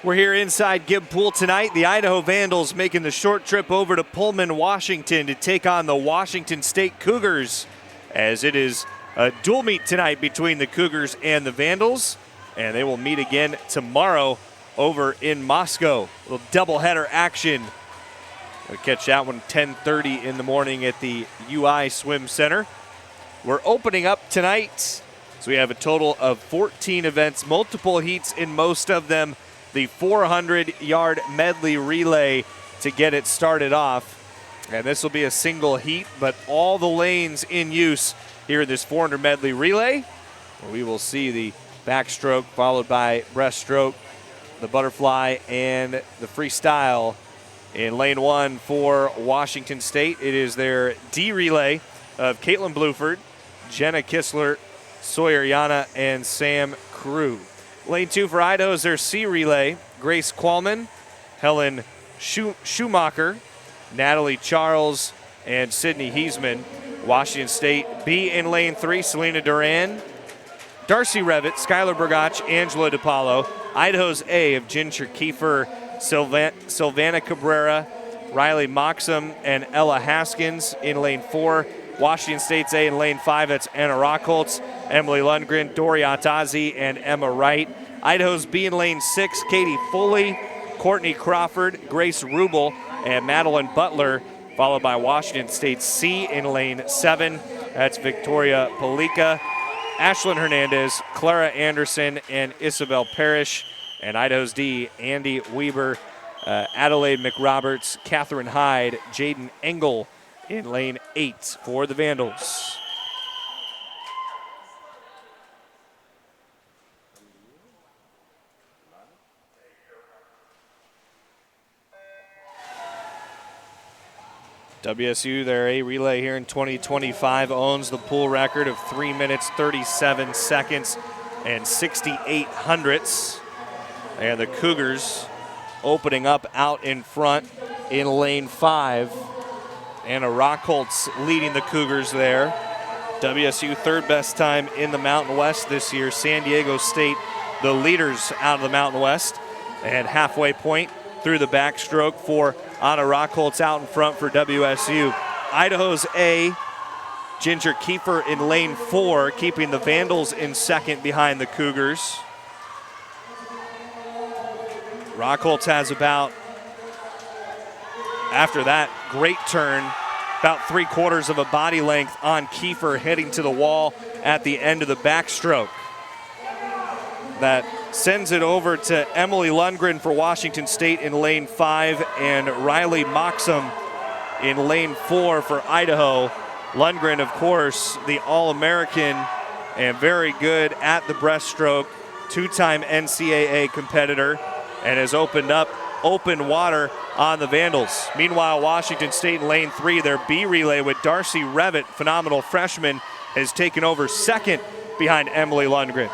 We're here inside Gibb Pool tonight. The Idaho Vandals making the short trip over to Pullman, Washington to take on the Washington State Cougars, as it is a dual meet tonight between the Cougars and the Vandals, and they will meet again tomorrow over in Moscow. A little doubleheader action. We'll catch that one 10:30 in the morning at the UI Swim Center. We're opening up tonight, so we have a total of 14 events, multiple heats in most of them. The 400-yard medley relay to get it started off. And this will be a single heat, but all the lanes in use here in this 400 medley relay. We will see the backstroke followed by breaststroke, the butterfly, and the freestyle in lane one for Washington State. It is their D relay of Caitlin Bluford, Jenna Kistler, Sawyer Yana, and Sam Crew. Lane two for Idaho is their C relay. Grace Qualman, Helen Schumacher, Natalie Charles, and Sydney Heisman. Washington State B in lane three, Selena Duran, Darcy Revitt, Skylar Burgach, Angela DePaulo. Idaho's A of Ginger Kiefer, Sylvana Cabrera, Riley Moxham, and Ella Haskins in lane four. Washington State's A in lane five, that's Anna Rockholtz, Emily Lundgren, Dori Atazi, and Emma Wright. Idaho's B in lane six, Katie Foley, Courtney Crawford, Grace Rubel, and Madeline Butler, followed by Washington State's C in lane seven. That's Victoria Palika, Ashlyn Hernandez, Clara Anderson, and Isabel Parrish. And Idaho's D, Andy Weber, Adelaide McRoberts, Catherine Hyde, Jaden Engel in lane 8 for the Vandals. WSU, their A relay here in 2025, owns the pool record of 3 minutes, 37 seconds, and 68 hundredths. And the Cougars opening up out in front in lane 5. Anna Rockholtz leading the Cougars there. WSU third best time in the Mountain West this year. San Diego State the leaders out of the Mountain West. And halfway point through the backstroke for Anna Rockholtz out in front for WSU. Idaho's A, Ginger Kiefer in lane 4, keeping the Vandals in second behind the Cougars. Rockholtz has about, after that great turn, about 3/4 of a body length on Kiefer, heading to the wall at the end of the backstroke. That sends it over to Emily Lundgren for Washington State in lane 5 and Riley Moxham in lane 4 for Idaho. Lundgren, of course, the All-American and very good at the breaststroke, two-time NCAA competitor, and has opened up open water on the Vandals. Meanwhile, Washington State in lane 3, their B relay with Darcy Revitt, phenomenal freshman, has taken over second behind Emily Lundgren.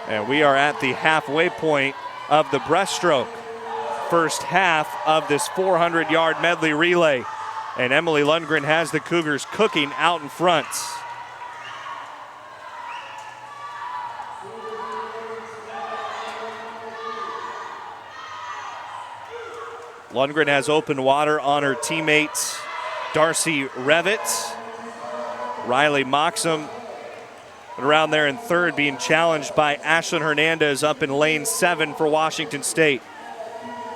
And we are at the halfway point of the breaststroke. First half of this 400-yard medley relay. And Emily Lundgren has the Cougars cooking out in front. Lundgren has open water on her teammate Darcy Revitt. Riley Moxham around there in third, being challenged by Ashlyn Hernandez up in lane 7 for Washington State.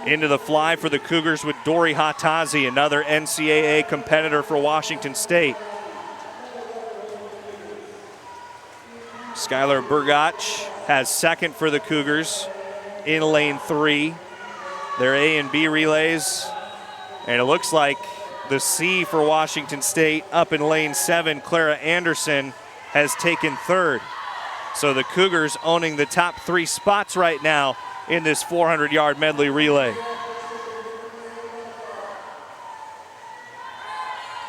Into the fly for the Cougars with Dori Hatazi, another NCAA competitor for Washington State. Skylar Burgach has second for the Cougars in lane 3. Their A and B relays, and it looks like the C for Washington State up in lane 7, Clara Anderson, has taken third. So the Cougars owning the top 3 spots right now in this 400-yard medley relay.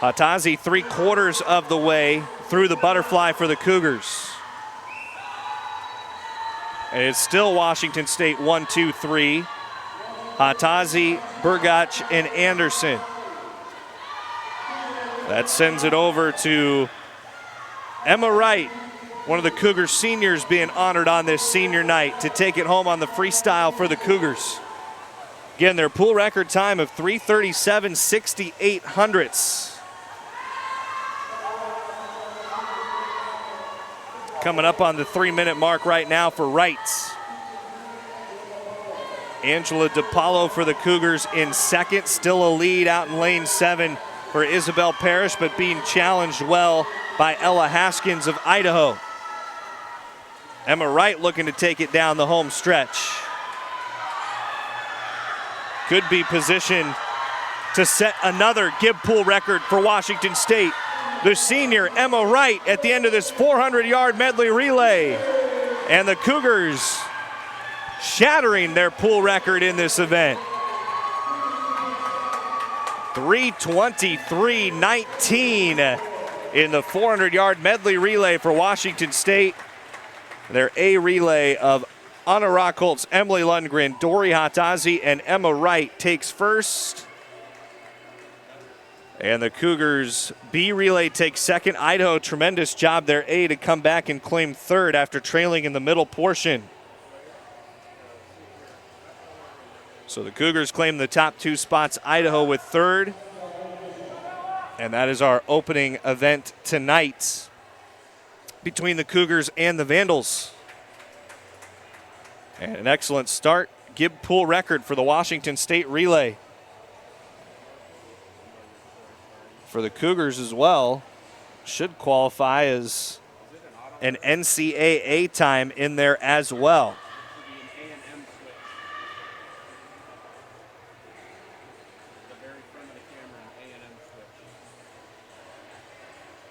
Hatazi 3/4 of the way through the butterfly for the Cougars. And it's still Washington State 1, 2, 3. Hatazi, Burgach, and Anderson. That sends it over to Emma Wright, one of the Cougars seniors being honored on this senior night to take it home on the freestyle for the Cougars. Again, their pool record time of 3:37.68. Coming up on the 3-minute mark right now for Wright. Angela DiPaolo for the Cougars in second. Still a lead out in lane 7 for Isabel Parrish, but being challenged well by Ella Haskins of Idaho. Emma Wright looking to take it down the home stretch. Could be positioned to set another Gibb Pool record for Washington State. The senior Emma Wright at the end of this 400-yard medley relay. And the Cougars shattering their pool record in this event. 3:23.19 in the 400-yard medley relay for Washington State. Their A relay of Anna Rockholtz, Emily Lundgren, Dori Hatazi, and Emma Wright takes first. And the Cougars B relay takes second. Idaho, tremendous job their A to come back and claim third after trailing in the middle portion. So the Cougars claim the top 2 spots, Idaho with third. And that is our opening event tonight between the Cougars and the Vandals. And an excellent start. Gibb Pool record for the Washington State relay. For the Cougars as well, should qualify as an NCAA time in there as well.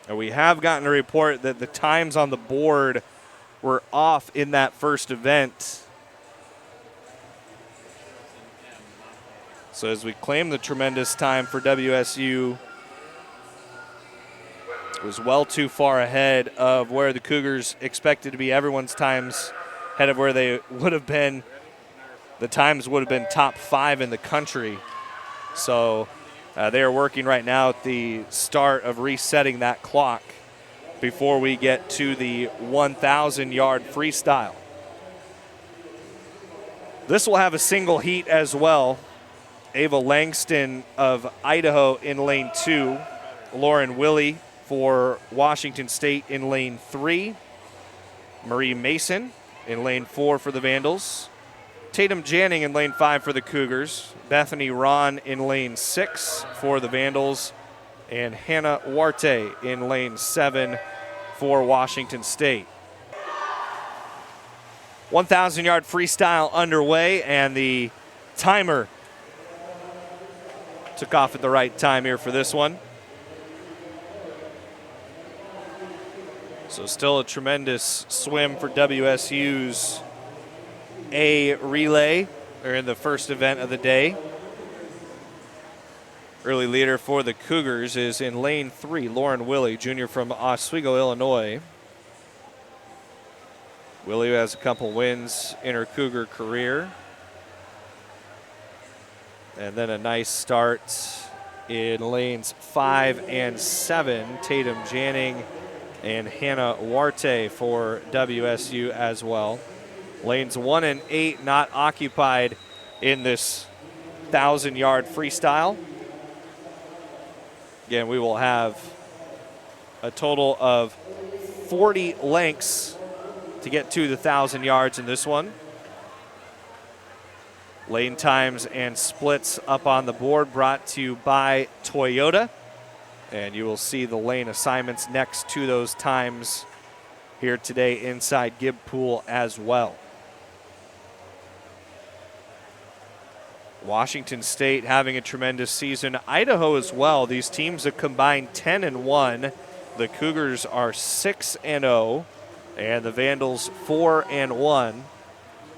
And we have gotten a report that the times on the board were off in that first event. So as we claim the tremendous time for WSU, it was well too far ahead of where the Cougars expected to be. Everyone's times ahead of where they would have been. The times would have been top 5 in the country. So they are working right now at the start of resetting that clock before we get to the 1,000-yard freestyle. This will have a single heat as well. Ava Langston of Idaho in lane 2. Lauren Willey for Washington State in lane 3. Marie Mason in lane 4 for the Vandals. Tatum Janning in lane 5 for the Cougars. Bethany Ron in lane 6 for the Vandals. And Hannah Warte in lane 7 for Washington State. 1,000-yard freestyle underway, and the timer took off at the right time here for this one. So still a tremendous swim for WSU's A relay. They're in the first event of the day. Early leader for the Cougars is in lane 3, Lauren Willey, junior from Oswego, Illinois. Willey has a couple wins in her Cougar career. And then a nice start in lanes 5 and 7. Tatum Janning and Hannah Warte for WSU as well. Lanes 1 and 8 not occupied in this 1,000-yard freestyle. Again, we will have a total of 40 lengths to get to the 1,000 yards in this one. Lane times and splits up on the board brought to you by Toyota. And you will see the lane assignments next to those times here today inside Gibb Pool as well. Washington State having a tremendous season. Idaho as well. These teams have combined 10-1. The Cougars are 6-0, and the Vandals 4-1.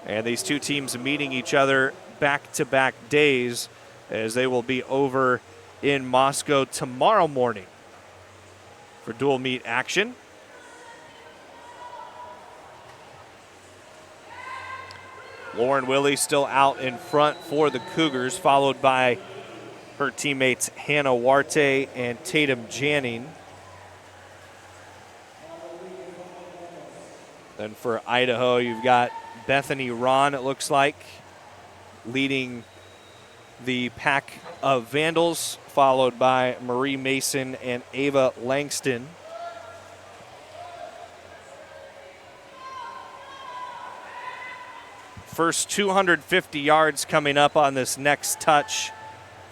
And these two teams meeting each other back-to-back days as they will be over in Moscow tomorrow morning for dual meet action. Lauren Willey still out in front for the Cougars, followed by her teammates Hannah Warte and Tatum Janning. Then for Idaho, you've got Bethany Ron, it looks like, leading the pack of Vandals, followed by Marie Mason and Ava Langston. First 250 yards coming up on this next touch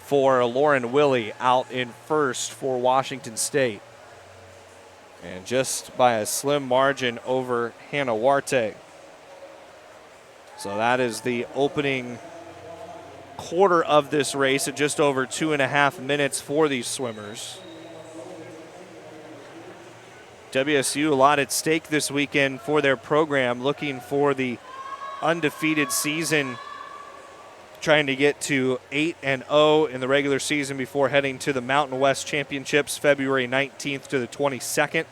for Lauren Willie out in first for Washington State. And just by a slim margin over Hannah Warte. So that is the opening quarter of this race at just over 2.5 minutes for these swimmers. WSU a lot at stake this weekend for their program, looking for the undefeated season, trying to get to 8-0 in the regular season before heading to the Mountain West Championships February 19th to the 22nd.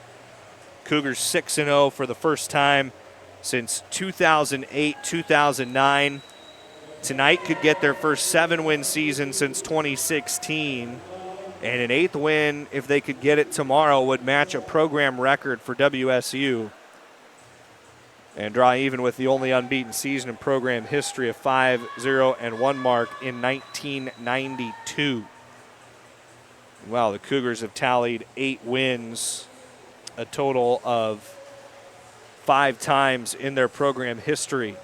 Cougars 6-0 for the first time since 2008-2009. Tonight could get their first 7-win season since 2016. And an 8th win, if they could get it tomorrow, would match a program record for WSU and draw even with the only unbeaten season in program history of 5-0-1 mark in 1992. Wow, the Cougars have tallied 8 wins, a total of 5 times in their program history.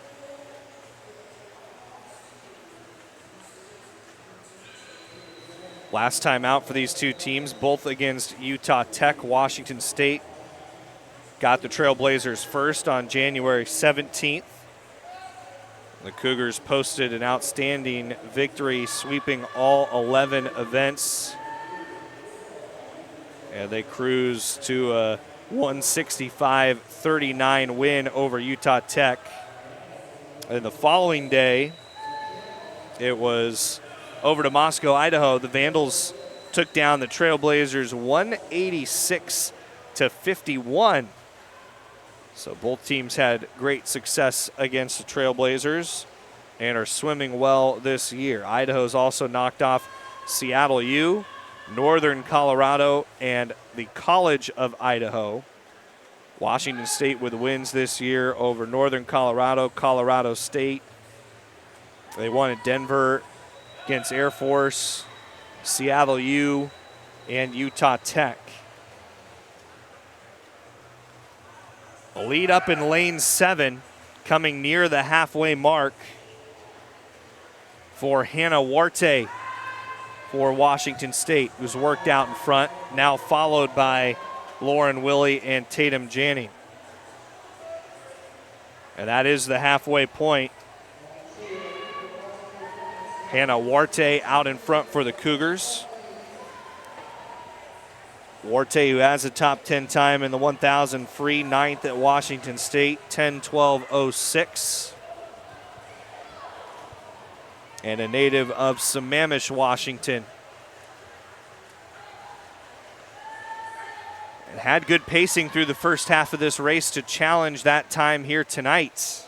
Last time out for these two teams, both against Utah Tech. Washington State got the Trailblazers first on January 17th. The Cougars posted an outstanding victory, sweeping all 11 events. And they cruised to a 165-39 win over Utah Tech. And the following day, it was over to Moscow, Idaho. The Vandals took down the Trailblazers 186-51. So both teams had great success against the Trailblazers and are swimming well this year. Idaho's also knocked off Seattle U, Northern Colorado, and the College of Idaho. Washington State with wins this year over Northern Colorado, Colorado State. They won at Denver against Air Force, Seattle U, and Utah Tech. A lead up in lane 7, coming near the halfway mark for Hannah Warte for Washington State, who's worked out in front, now followed by Lauren Willie and Tatum Janning. And that is the halfway point. Hannah Warte out in front for the Cougars. Warte, who has a top 10 time in the 1,000 free, 9th at Washington State, 10:12:06. And a native of Sammamish, Washington. And had good pacing through the first half of this race to challenge that time here tonight.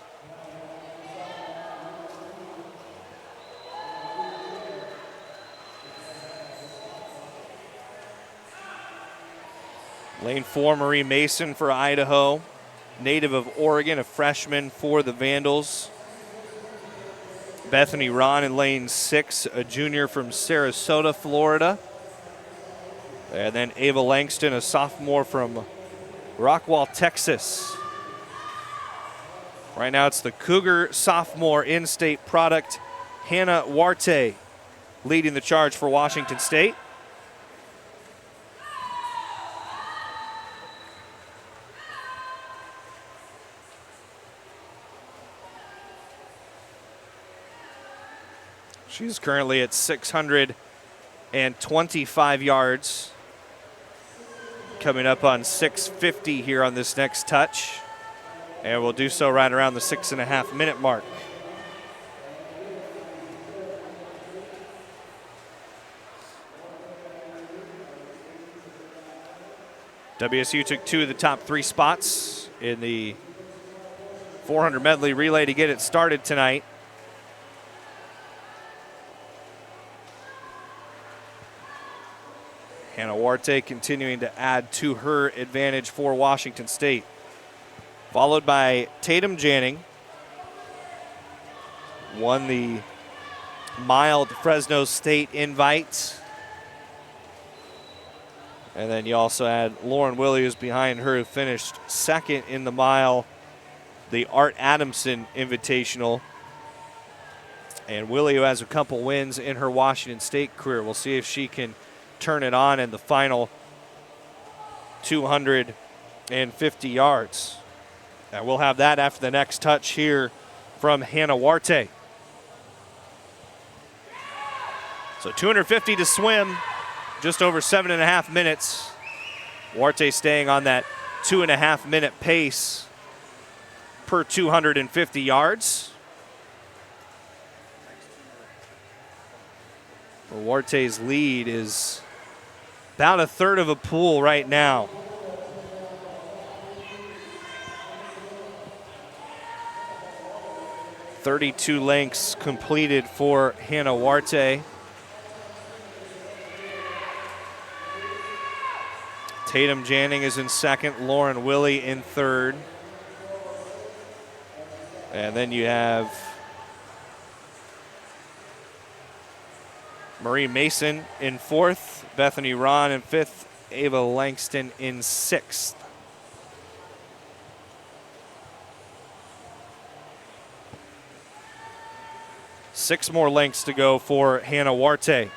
Lane 4, Marie Mason for Idaho, native of Oregon, a freshman for the Vandals. Bethany Ron in lane 6, a junior from Sarasota, Florida. And then Ava Langston, a sophomore from Rockwall, Texas. Right now it's the Cougar sophomore in-state product, Hannah Warte, leading the charge for Washington State. She's currently at 625 yards. Coming up on 650 here on this next touch. And we'll do so right around the 6.5-minute mark. WSU took 2 of the top 3 spots in the 400 medley relay to get it started tonight. Hannah Warte continuing to add to her advantage for Washington State. Followed by Tatum Janning. Won the mild Fresno State invite. And then you also had Lauren Willie, who's behind her, who finished second in the mile, the Art Adamson Invitational. And Willie, who has a couple wins in her Washington State career. We'll see if she can turn it on in the final 250 yards. And we'll have that after the next touch here from Hannah Warte. So 250 to swim, just over 7.5 minutes. Warte staying on that 2.5 minute pace per 250 yards. Warte's lead is about a third of a pool right now. .32 lengths completed for Hannah Warte. Tatum Janning is in second, Lauren Willie in third. And then you have Marie Mason in fourth, Bethany Ron in fifth, Ava Langston in sixth. Six more lengths to go for Hannah Warte.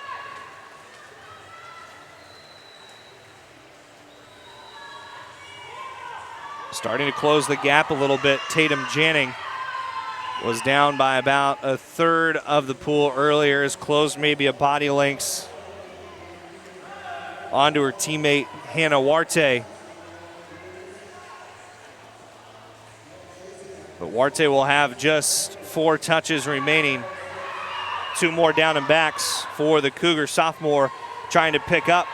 Starting to close the gap a little bit. Tatum Janning was down by about a third of the pool earlier, has closed maybe a body lengths onto her teammate Hannah Warte. But Warte will have just 4 touches remaining. 2 more down and backs for the Cougar sophomore trying to pick up.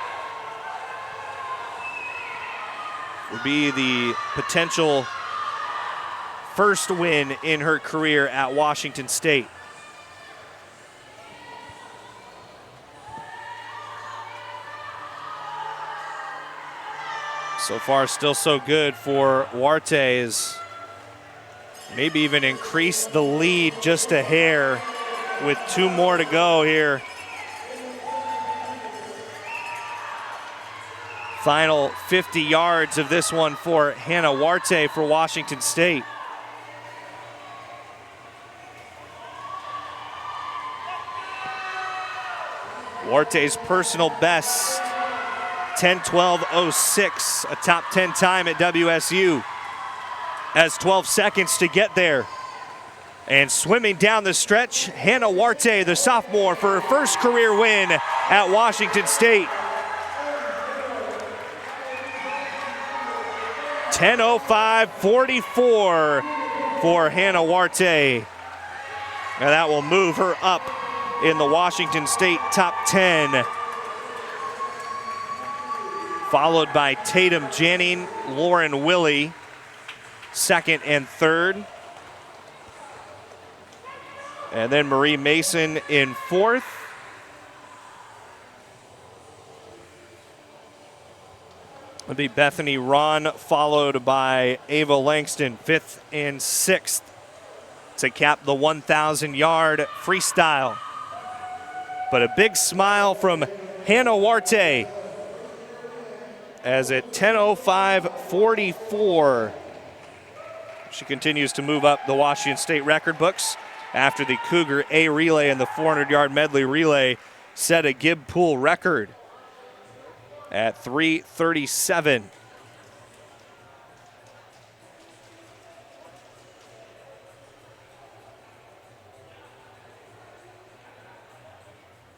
Would be the potential first win in her career at Washington State. So far, still so good for Warte, as maybe even increase the lead just a hair with 2 more to go here. Final 50 yards of this one for Hannah Warte for Washington State. Warte's personal best, 10:12:06, a top 10 time at WSU. Has 12 seconds to get there. And swimming down the stretch, Hannah Warte, the sophomore, for her first career win at Washington State. 10:05:44 for Hannah Warte. Now that will move her up in the Washington State top 10. Followed by Tatum Janning, Lauren Willie, second and third. And then Marie Mason in fourth. It'll be Bethany Ron, followed by Ava Langston, fifth and sixth, to cap the 1,000-yard freestyle. But a big smile from Hannah Warte, as at 10:05:44, she continues to move up the Washington State record books after the Cougar A relay and the 400-yard medley relay set a Gibb Pool record at 3:37.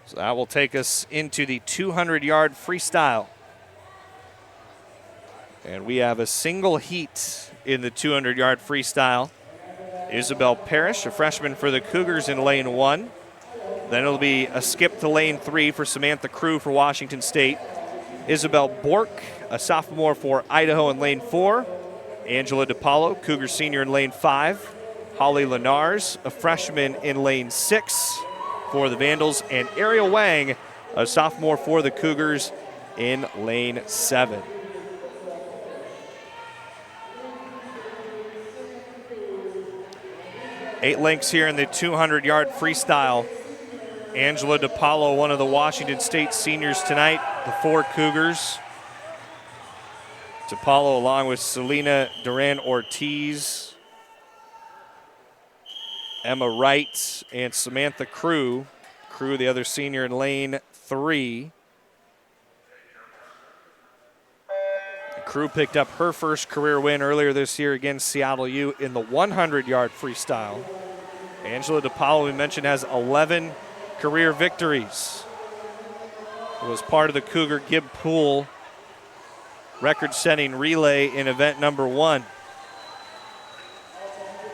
So that will take us into the 200-yard freestyle. And we have a single heat in the 200-yard freestyle. Isabel Parrish, a freshman for the Cougars, in lane 1. Then it'll be a skip to lane 3 for Samantha Crew for Washington State. Isabel Bork, a sophomore for Idaho, in lane 4. Angela DePaulo, Cougar senior, in lane 5. Holly Lenars, a freshman, in lane 6 for the Vandals. And Ariel Wang, a sophomore for the Cougars, in lane 7. Eight lengths here in the 200-yard freestyle. Angela DiPaolo, one of the Washington State seniors tonight, the 4 Cougars. DiPaolo along with Selena Duran-Ortiz, Emma Wright, and Samantha Crew. Crew, the other senior in lane 3. Crew picked up her first career win earlier this year against Seattle U in the 100-yard freestyle. Angela DiPaolo, we mentioned, has 11 career victories. It was part of the Cougar Gibb Pool record-setting relay in event number 1.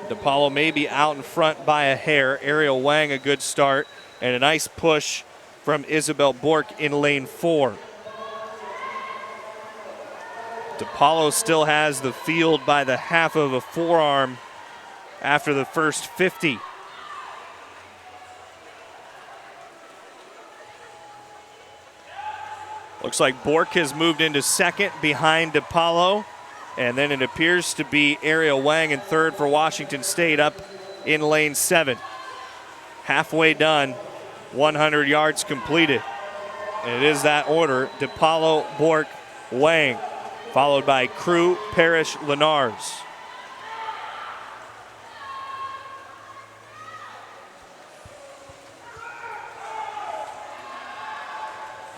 DiPaolo may be out in front by a hair. Ariel Wang, a good start, and a nice push from Isabel Bork in lane 4. DiPaolo still has the field by the half of a forearm after the first 50. Looks like Bork has moved into second behind DiPaolo, and then it appears to be Ariel Wang in third for Washington State up in lane 7. Halfway done, 100 yards completed. And it is that order: DiPaolo, Bork, Wang, followed by Crew, Parrish, Lenars.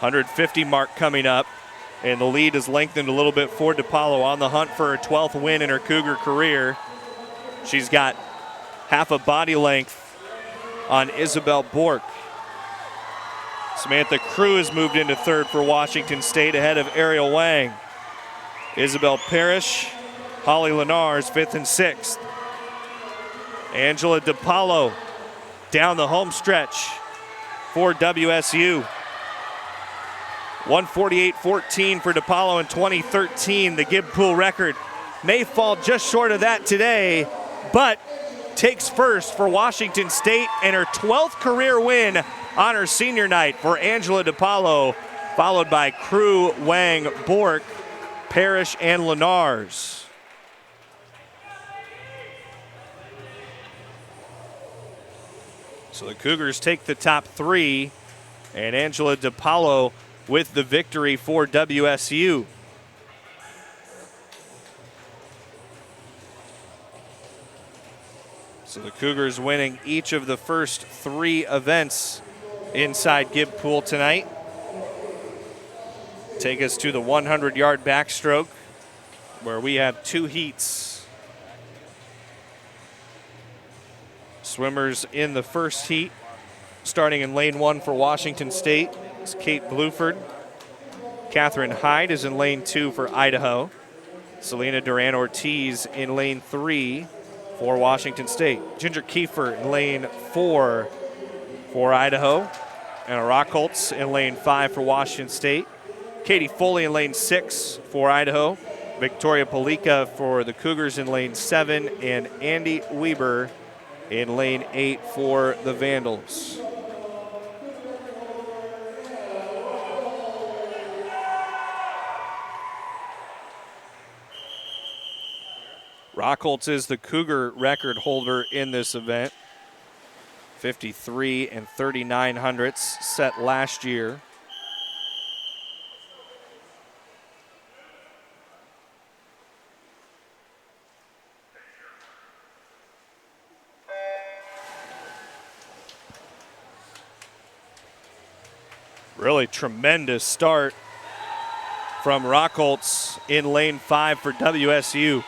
.150 mark coming up, and the lead is lengthened a little bit for DiPaolo, on the hunt for her 12th win in her Cougar career. She's got half a body length on Isabel Bork. Samantha Crew has moved into third for Washington State ahead of Ariel Wang. Isabel Parrish, Holly Lenars, 5th and 6th. Angela DiPaolo down the home stretch for WSU. 148.14 for DiPaolo in 2013. The Gibb Pool record may fall just short of that today, but takes first for Washington State, and her 12th career win on her senior night for Angela DiPaolo, followed by Crew, Wang, Bork, Parrish, and Lenars. So the Cougars take the top 3, and Angela DiPaolo with the victory for WSU. So the Cougars winning each of the first 3 events inside Gibb Pool tonight. Take us to the 100-yard backstroke, where we have 2 heats. Swimmers in the first heat, starting in lane 1 for Washington State, is Kate Bluford. Catherine Hyde is in lane 2 for Idaho. Selena Duran-Ortiz in lane 3 for Washington State. Ginger Kiefer in lane 4 for Idaho. Anna Rockholtz in lane 5 for Washington State. Katie Foley in lane 6 for Idaho. Victoria Palika for the Cougars in lane 7. And Andy Weber in lane 8 for the Vandals. Rockholtz is the Cougar record holder in this event. 53 and 39 hundredths set last year. Really tremendous start from Rockholtz in lane 5 for WSU.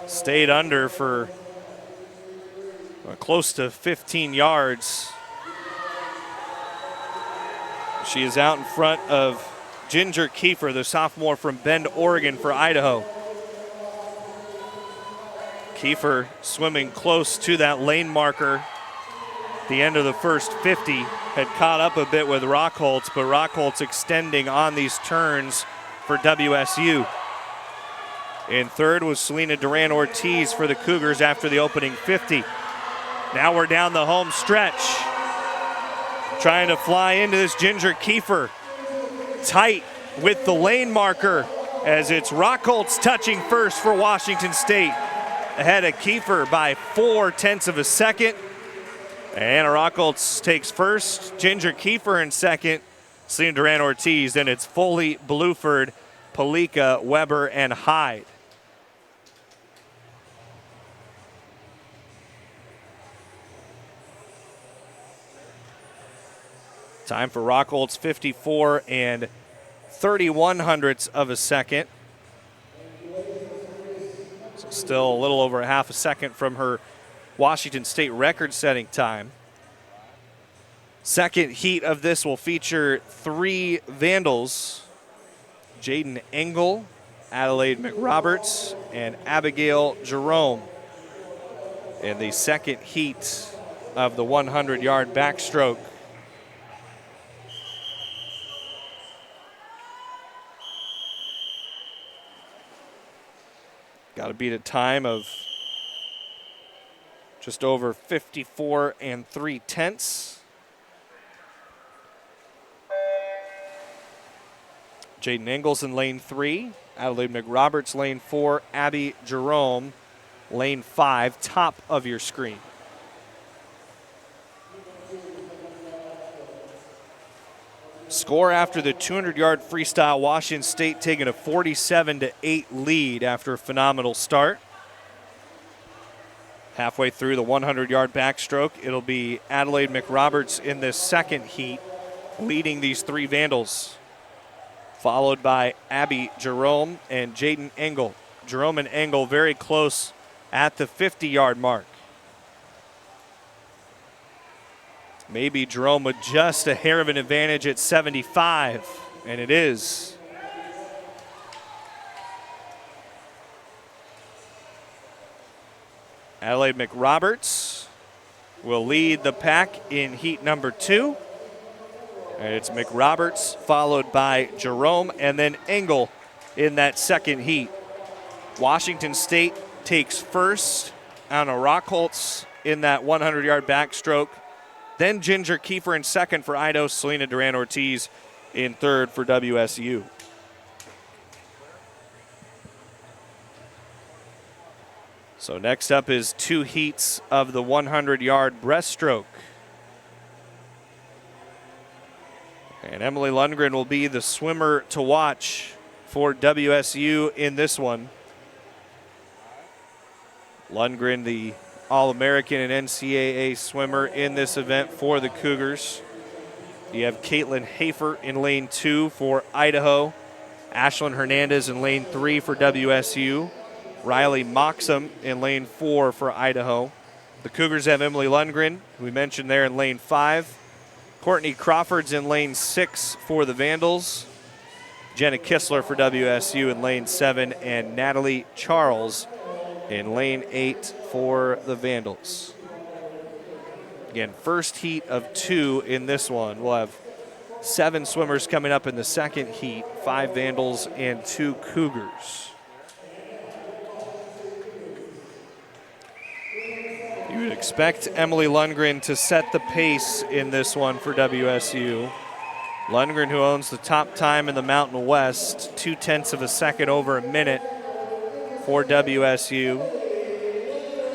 Stayed under for close to 15 yards. She is out in front of Ginger Kiefer, the sophomore from Bend, Oregon for Idaho. Kiefer swimming close to that lane marker. The end of the first 50 had caught up a bit with Rockholtz, but Rockholtz extending on these turns for WSU. In third was Selena Duran-Ortiz for the Cougars after the opening 50. Now we're down the home stretch. Trying to fly into this Ginger Kiefer. Tight with the lane marker as it's Rockholtz touching first for Washington State. Ahead of Kiefer by 0.4 of a second. Anna Rockholtz takes first, Ginger Kiefer in second, Selena Duran-Ortiz, then it's Foley, Bluford, Palika, Weber, and Hyde. Time for Rockholtz, 54 and 31 hundredths of a second. So still a little over a half a second from her Washington State record-setting time. Second heat of this will feature 3 Vandals: Jaden Engel, Adelaide McRoberts, and Abigail Jerome. In the second heat of the 100-yard backstroke. Got to beat a time of just over 54 and 3/10. Jaden Engels in lane 3, Adelaide McRoberts lane 4, Abby Jerome lane 5, top of your screen. Score after the 200-yard freestyle, Washington State taking a 47-8 lead after a phenomenal start. Halfway through the 100-yard backstroke, it'll be Adelaide McRoberts in this second heat, leading these 3 Vandals, followed by Abby Jerome and Jaden Engel. Jerome and Engel very close at the 50-yard mark. Maybe Jerome with just a hair of an advantage at 75, and it is. Adelaide McRoberts will lead the pack in heat number 2. And it's McRoberts followed by Jerome and then Engel in that second heat. Washington State takes first. Anna Rockholtz in that 100-yard backstroke. Then Ginger Kiefer in second for Idaho. Selena Duran-Ortiz in third for WSU. So next up is 2 heats of the 100-yard breaststroke. And Emily Lundgren will be the swimmer to watch for WSU in this one. Lundgren, the All-American and NCAA swimmer in this event for the Cougars. You have Caitlin Hafer in lane 2 for Idaho. Ashlyn Hernandez in lane 3 for WSU. Riley Moxham in lane 4 for Idaho. The Cougars have Emily Lundgren, who we mentioned there, in lane 5. Courtney Crawford's in lane 6 for the Vandals. Jenna Kistler for WSU in lane 7, and Natalie Charles in lane 8 for the Vandals. Again, first heat of 2 in this one. We'll have 7 swimmers coming up in the second heat, 5 Vandals and 2 Cougars. You would expect Emily Lundgren to set the pace in this one for WSU. Lundgren, who owns the top time in the Mountain West, 0.2 of a second over a minute for WSU.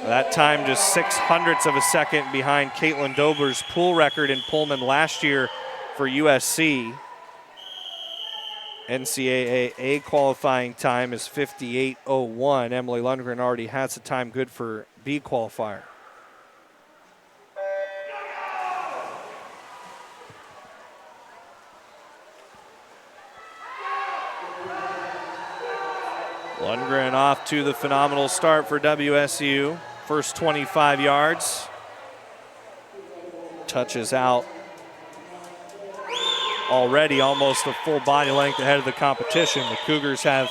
That time just 0.06 of a second behind Caitlin Dober's pool record in Pullman last year for USC. NCAA A qualifying time is 58:01. Emily Lundgren already has a time good for B qualifier. Lundgren off to the phenomenal start for WSU. First 25 yards. Touches out already almost a full body length ahead of the competition. The Cougars have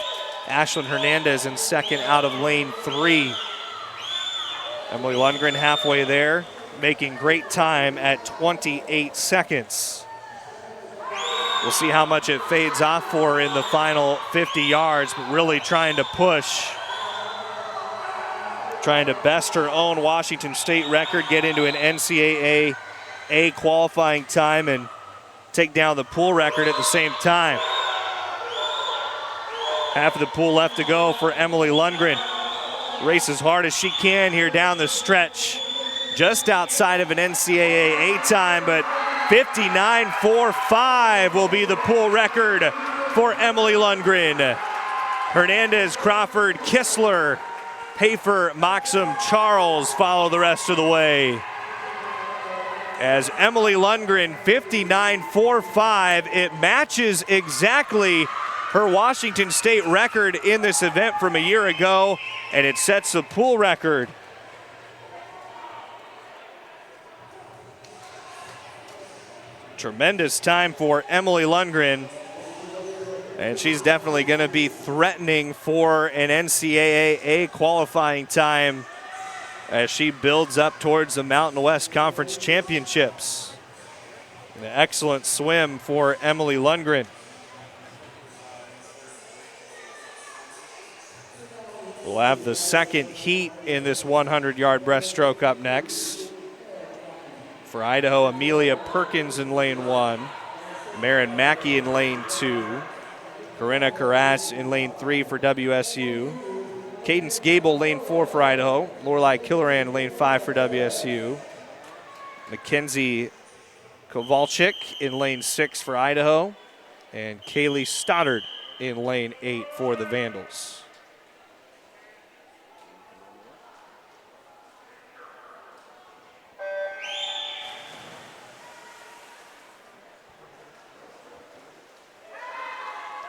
Ashlyn Hernandez in second out of lane 3. Emily Lundgren halfway there, making great time at 28 seconds. We'll see how much it fades off for in the final 50 yards, but really trying to push, trying to best her own Washington State record, get into an NCAA A qualifying time, and take down the pool record at the same time. Half of the pool left to go for Emily Lundgren. Race as hard as she can here down the stretch. just outside of an NCAA time, but 59.45 will be the pool record for Emily Lundgren. Hernandez, Crawford, Kistler, Hafer, Moxham, Charles follow the rest of the way. As Emily Lundgren, 59.45, it matches exactly her Washington State record in this event from a year ago, and it sets the pool record. Tremendous time for Emily Lundgren, and she's definitely going to be threatening for an NCAA qualifying time as she builds up towards the Mountain West Conference Championships. An excellent swim for Emily Lundgren. We'll have the second heat in this 100-yard breaststroke up next. For Idaho, Amelia Perkins in lane 1, Marin Mackey in lane 2, Corinna Carras in lane 3 for WSU, Cadence Gable lane 4 for Idaho, Lorelei Killeran in lane 5 for WSU, Mackenzie Kowalczyk in lane 6 for Idaho, and Kaylee Stoddard in lane 8 for the Vandals.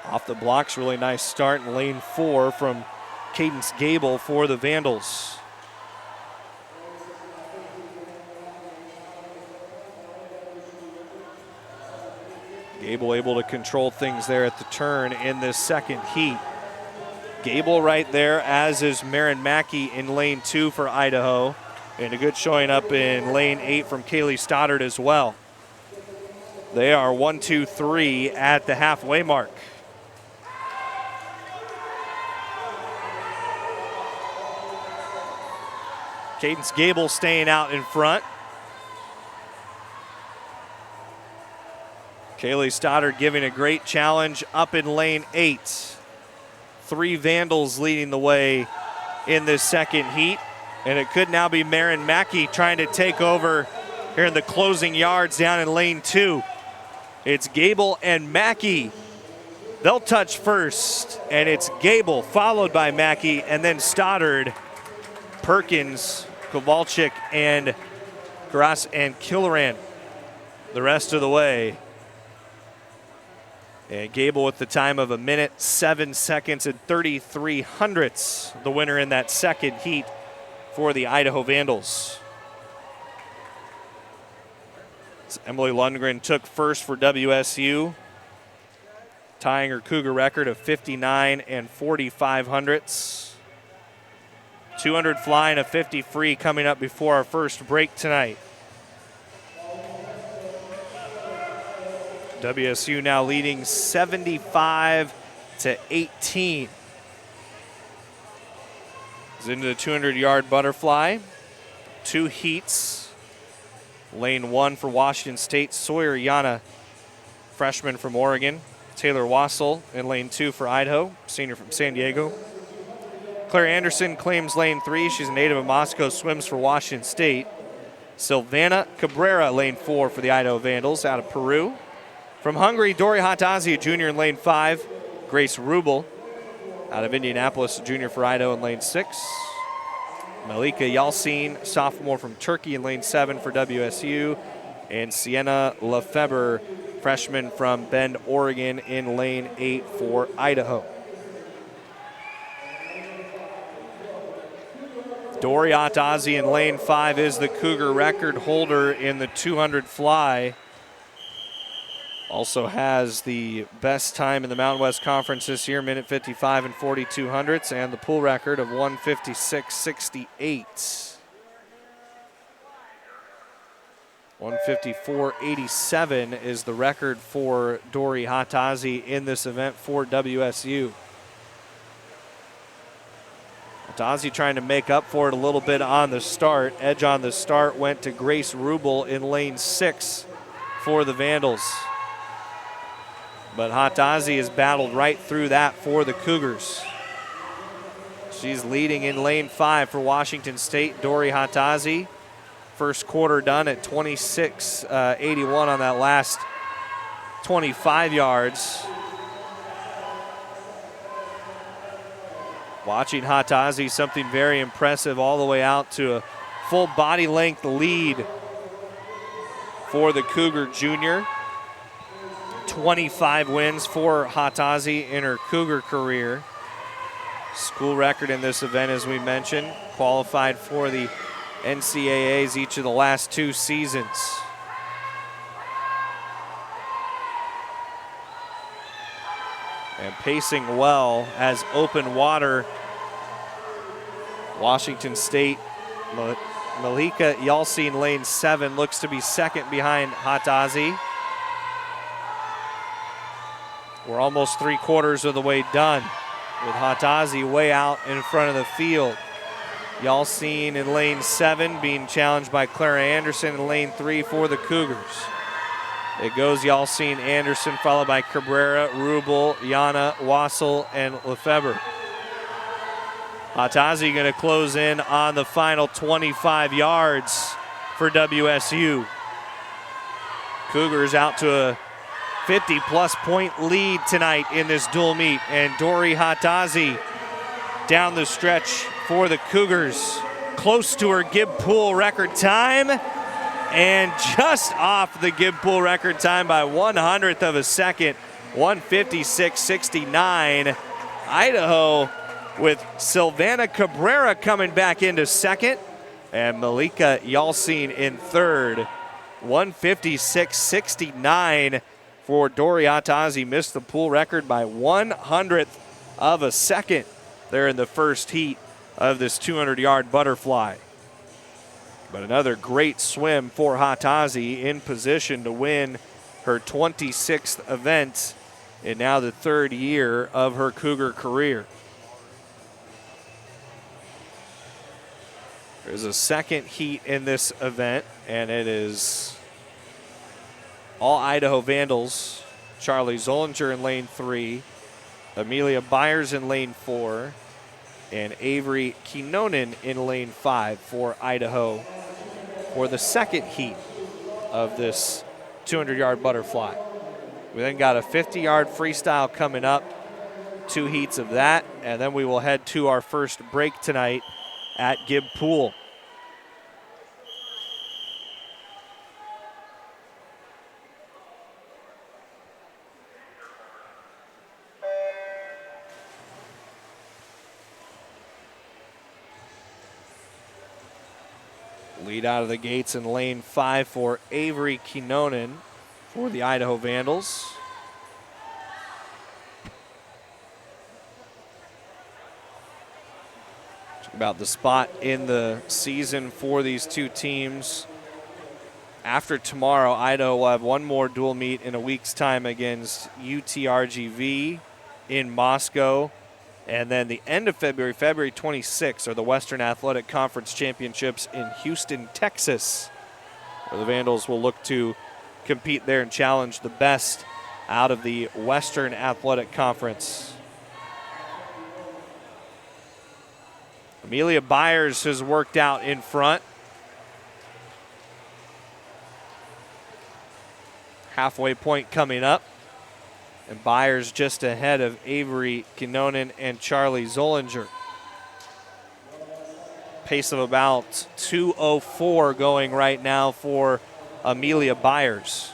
Off the blocks, really nice start in lane 4 from Cadence Gable for the Vandals. Gable able to control things there at the turn in this second heat. Gable right there, as is Marin Mackey in lane 2 for Idaho. And a good showing up in lane 8 from Kaylee Stoddard as well. They are 1, 2, 3 at the halfway mark. Cadence Gable staying out in front. Kaylee Stoddard giving a great challenge up in lane 8. 3 Vandals leading the way in this second heat. And it could now be Marin Mackey trying to take over here in the closing yards down in lane 2. It's Gable and Mackey. They'll touch first, and it's Gable followed by Mackey, and then Stoddard, Perkins, Kowalczyk, and Carras and Killeran the rest of the way. And Gable with the time of 1 minute, 7 seconds, and 33 hundredths, the winner in that second heat for the Idaho Vandals. So Emily Lundgren took first for WSU, tying her Cougar record of 59 and 45 hundredths. 200 fly and a 50 free coming up before our first break tonight. WSU now leading 75-18. Is into the 200-yard butterfly. 2 heats. Lane 1 for Washington State, Sawyer Yana, freshman from Oregon. Taylor Wassel in lane 2 for Idaho, senior from San Diego. Claire Anderson claims lane 3. She's a native of Moscow, swims for Washington State. Silvana Cabrera, lane 4 for the Idaho Vandals out of Peru. From Hungary, Dori Hatazi, a junior in lane 5. Grace Rubel out of Indianapolis, a junior for Idaho in lane 6. Malika Yalcin, sophomore from Turkey in lane 7 for WSU. And Sienna Lefebvre, freshman from Bend, Oregon in lane 8 for Idaho. Dori Hatazi in lane 5 is the Cougar record holder in the 200 fly. Also has the best time in the Mountain West Conference this year, minute 55 and 42 hundredths, and the pool record of 156.68. 154.87 is the record for Dori Hatazi in this event for WSU. Hatazi trying to make up for it a little bit on the start. Edge on the start went to Grace Rubel in lane 6 for the Vandals. But Hatazi has battled right through that for the Cougars. She's leading in lane 5 for Washington State. Dori Hatazi First quarter done at 26-81 on that last 25 yards. Watching Hatazi, something very impressive all the way out to a full body length lead for the Cougar junior. 25 wins for Hatazi in her Cougar career. School record in this event, as we mentioned, qualified for the NCAAs each of the last 2 seasons. And pacing well as open water. Washington State, Malika Yalcin, lane 7, looks to be second behind Hatazi. We're almost 3/4 of the way done with Hatazi way out in front of the field. Yalcin in lane 7 being challenged by Clara Anderson in lane 3 for the Cougars. It goes Yalcin, Anderson, followed by Cabrera, Rubel, Yana, Wassel, and Lefebvre. Hatazi going to close in on the final 25 yards for WSU. Cougars out to a 50-plus point lead tonight in this dual meet. And Dori Hatazi down the stretch for the Cougars, close to her Gibb Pool record time, and just off the Gibb Pool record time by 1/100th of a second, 156.69. Idaho with Silvana Cabrera coming back into second, and Malika Yalcin in third. 156.69 for Dori Hatazi. Missed the pool record by 1/100th of a second there in the first heat of this 200-yard butterfly. But another great swim for Hatazi, in position to win her 26th event in now the 3rd year of her Cougar career. There's a second heat in this event, and it is all Idaho Vandals. Charlie Zollinger in lane 3, Amelia Byers in lane 4, and Avery Kinonen in lane 5 for Idaho for the second heat of this 200-yard butterfly. We then got a 50-yard freestyle coming up, 2 heats of that, and then we will head to our first break tonight at Gibb Pool. Lead out of the gates in lane 5 for Avery Kinonen for the Idaho Vandals. Talk about the spot in the season for these two teams. After tomorrow, Idaho will have one more dual meet in a week's time against UTRGV in Moscow. And then the end of February, February 26th, are the Western Athletic Conference Championships in Houston, Texas, where the Vandals will look to compete there and challenge the best out of the Western Athletic Conference. Amelia Byers has worked out in front. Halfway point coming up. And Byers just ahead of Avery Kinonen and Charlie Zollinger. Pace of about 2:04 going right now for Amelia Byers.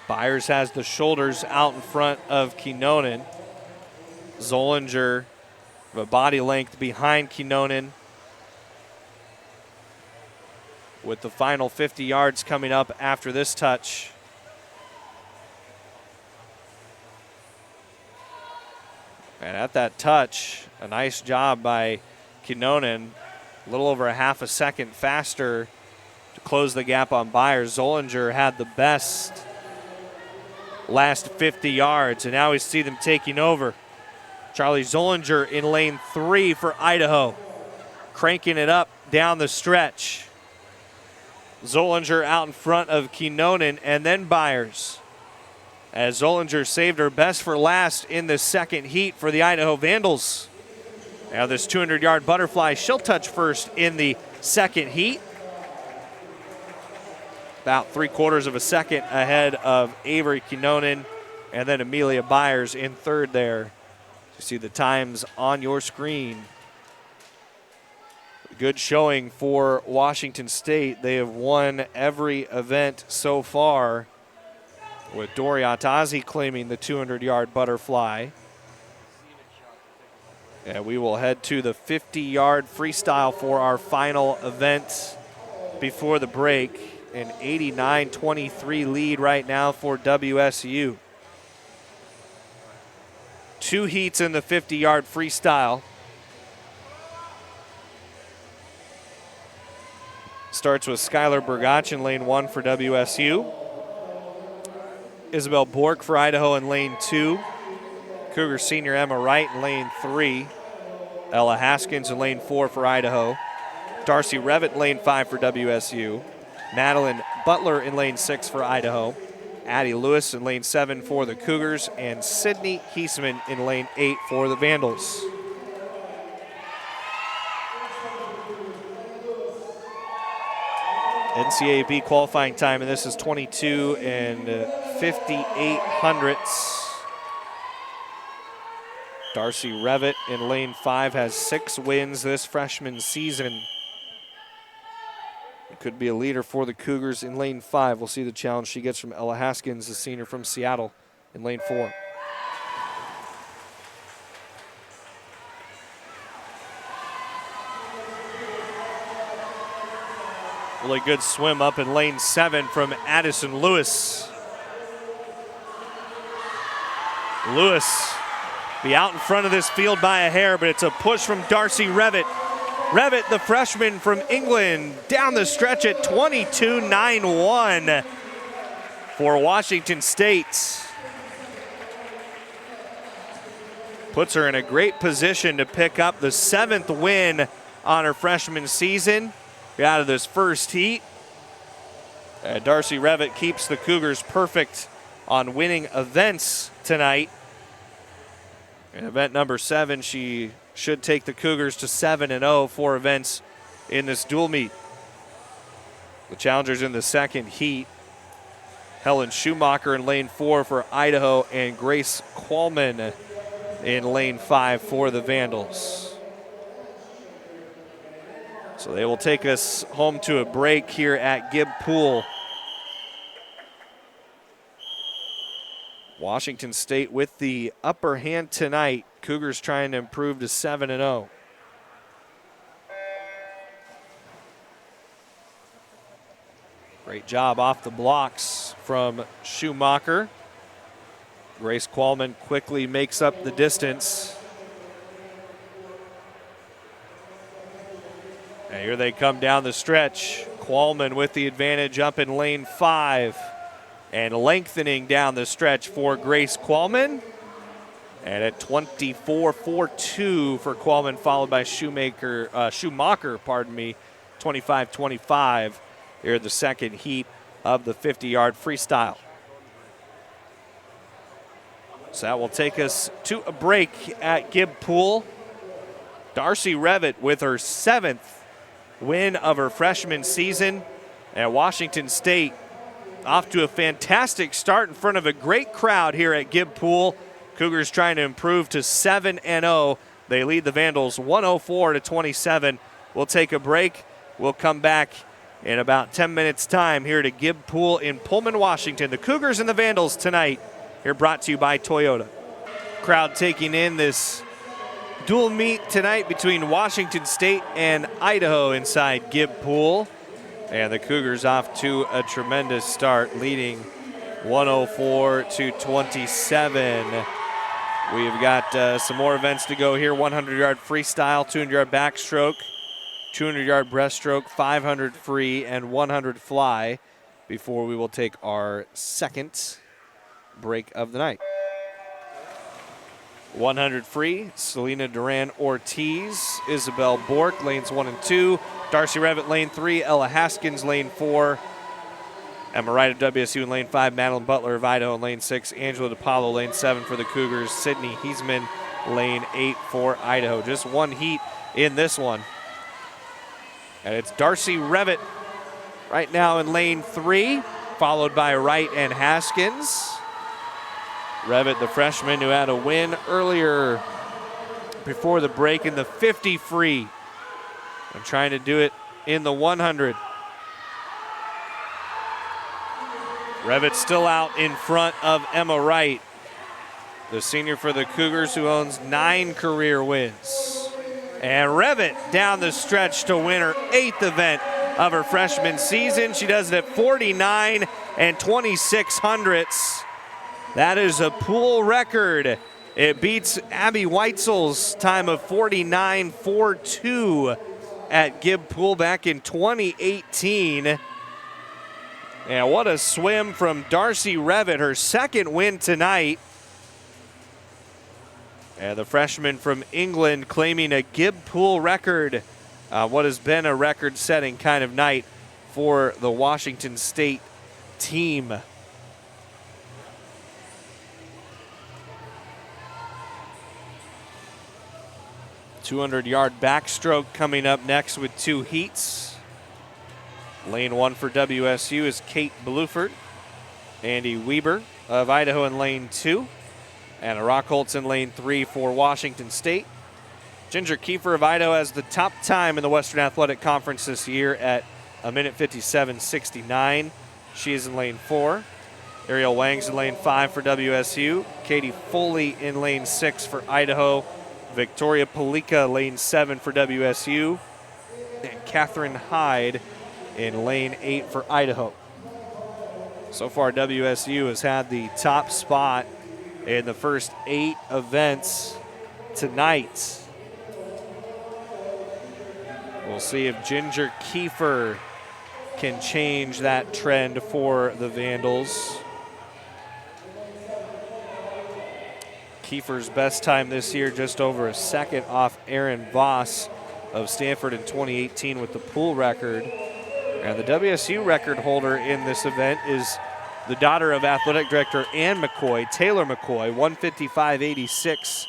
Byers has the shoulders out in front of Kinonen. Zollinger, a body length behind Kinonen, with the final 50 yards coming up after this touch. And at that touch, a nice job by Kinonen, a little over a half a second faster to close the gap on Byers. Zollinger had the best last 50 yards, and now we see them taking over. Charlie Zollinger in lane 3 for Idaho, cranking it up down the stretch. Zollinger out in front of Kinonen and then Byers. as Zollinger saved her best for last in the second heat for the Idaho Vandals. Now this 200-yard butterfly, she'll touch first in the second heat. About 3/4 of a second ahead of Avery Kinonen, and then Amelia Byers in third there. You see the times on your screen. Good showing for Washington State. They have won every event so far, with Dori Atazi claiming the 200-yard butterfly. And we will head to the 50-yard freestyle for our final event before the break. An 89-23 lead right now for WSU. 2 heats in the 50-yard freestyle. Starts with Skylar Bergach in lane 1 for WSU. Isabel Bork for Idaho in lane 2. Cougar senior Emma Wright in lane 3. Ella Haskins in lane 4 for Idaho. Darcy Revitt in lane 5 for WSU. Madeline Butler in lane 6 for Idaho. Addie Lewis in lane 7 for the Cougars. And Sydney Heisman in lane 8 for the Vandals. NCAB qualifying time, and this is 22 58/100ths. Darcy Revitt in lane 5 has 6 wins this freshman season. Could be a leader for the Cougars in lane 5. We'll see the challenge she gets from Ella Haskins, the senior from Seattle, in lane 4. Really good swim up in lane 7 from Addison Lewis. Lewis be out in front of this field by a hair, but it's a push from Darcy Revitt. Revitt, the freshman from England, down the stretch at 22.91 for Washington State. Puts her in a great position to pick up the 7th win on her freshman season. Out of this first heat. Darcy Revitt keeps the Cougars perfect on winning events tonight. In event number 7, she should take the Cougars to 7-0 for events in this dual meet. The challengers in the second heat, Helen Schumacher in lane 4 for Idaho and Grace Qualman in lane 5 for the Vandals. So they will take us home to a break here at Gibb Pool. Washington State with the upper hand tonight. Cougars trying to improve to 7-0. Great job off the blocks from Schumacher. Grace Qualman quickly makes up the distance. And here they come down the stretch. Qualman with the advantage up in lane 5. And lengthening down the stretch for Grace Qualman. And at 24.42 for Qualman, followed by Schumacher, 25-25 here in the second heat of the 50-yard freestyle. So that will take us to a break at Gibb Pool. Darcy Revitt with her 7th win of her freshman season. And Washington State off to a fantastic start in front of a great crowd here at Gibb Pool. Cougars trying to improve to 7-0. They lead the Vandals 104-27. We'll take a break. We'll come back in about 10 minutes' time here to Gibb Pool in Pullman, Washington. The Cougars and the Vandals tonight, here brought to you by Toyota. Crowd taking in this dual meet tonight between Washington State and Idaho inside Gibb Pool. And the Cougars off to a tremendous start, leading 104-27. We've got some more events to go here. 100-yard freestyle, 200-yard backstroke, 200-yard breaststroke, 500 free, and 100 fly before we will take our second break of the night. 100 free, Selena Duran Ortiz, Isabel Bork, lanes 1 and 2. Darcy Revitt, lane 3. Ella Haskins, lane 4. Emma Wright of WSU in lane 5, Madeline Butler of Idaho in lane 6, Angela DePaulo lane 7 for the Cougars, Sydney Heisman lane 8 for Idaho. Just one heat in this one. And it's Darcy Revitt right now in lane 3, followed by Wright and Haskins. Revitt, the freshman who had a win earlier before the break in the 50 free. I'm trying to do it in the 100. Revitt still out in front of Emma Wright, the senior for the Cougars who owns 9 career wins. And Revitt down the stretch to win her 8th event of her freshman season. She does it at 49 and 2600ths. That is a pool record. It beats Abby Weitzel's time of 49.42 at Gibb Pool back in 2018. And what a swim from Darcy Revitt, her 2nd win tonight. And the freshman from England claiming a Gibb Pool record. What has been a record-setting kind of night for the Washington State team. .200-yard backstroke coming up next with 2 heats. Lane 1 for WSU is Kate Bluford. Andy Weber of Idaho in lane 2. Anna Rockholtz in lane 3 for Washington State. Ginger Kiefer of Idaho has the top time in the Western Athletic Conference this year at a minute 57.69. She is in lane 4. Ariel Wang's in lane 5 for WSU. Katie Foley in lane 6 for Idaho. Victoria Palika, lane 7 for WSU. And Catherine Hyde in lane 8 for Idaho. So far, WSU has had the top spot in the first 8 events tonight. We'll see if Ginger Kiefer can change that trend for the Vandals. Kiefer's best time this year, just over a second off Erin Voss of Stanford in 2018 with the pool record. And the WSU record holder in this event is the daughter of athletic director Ann McCoy, Taylor McCoy, 155.86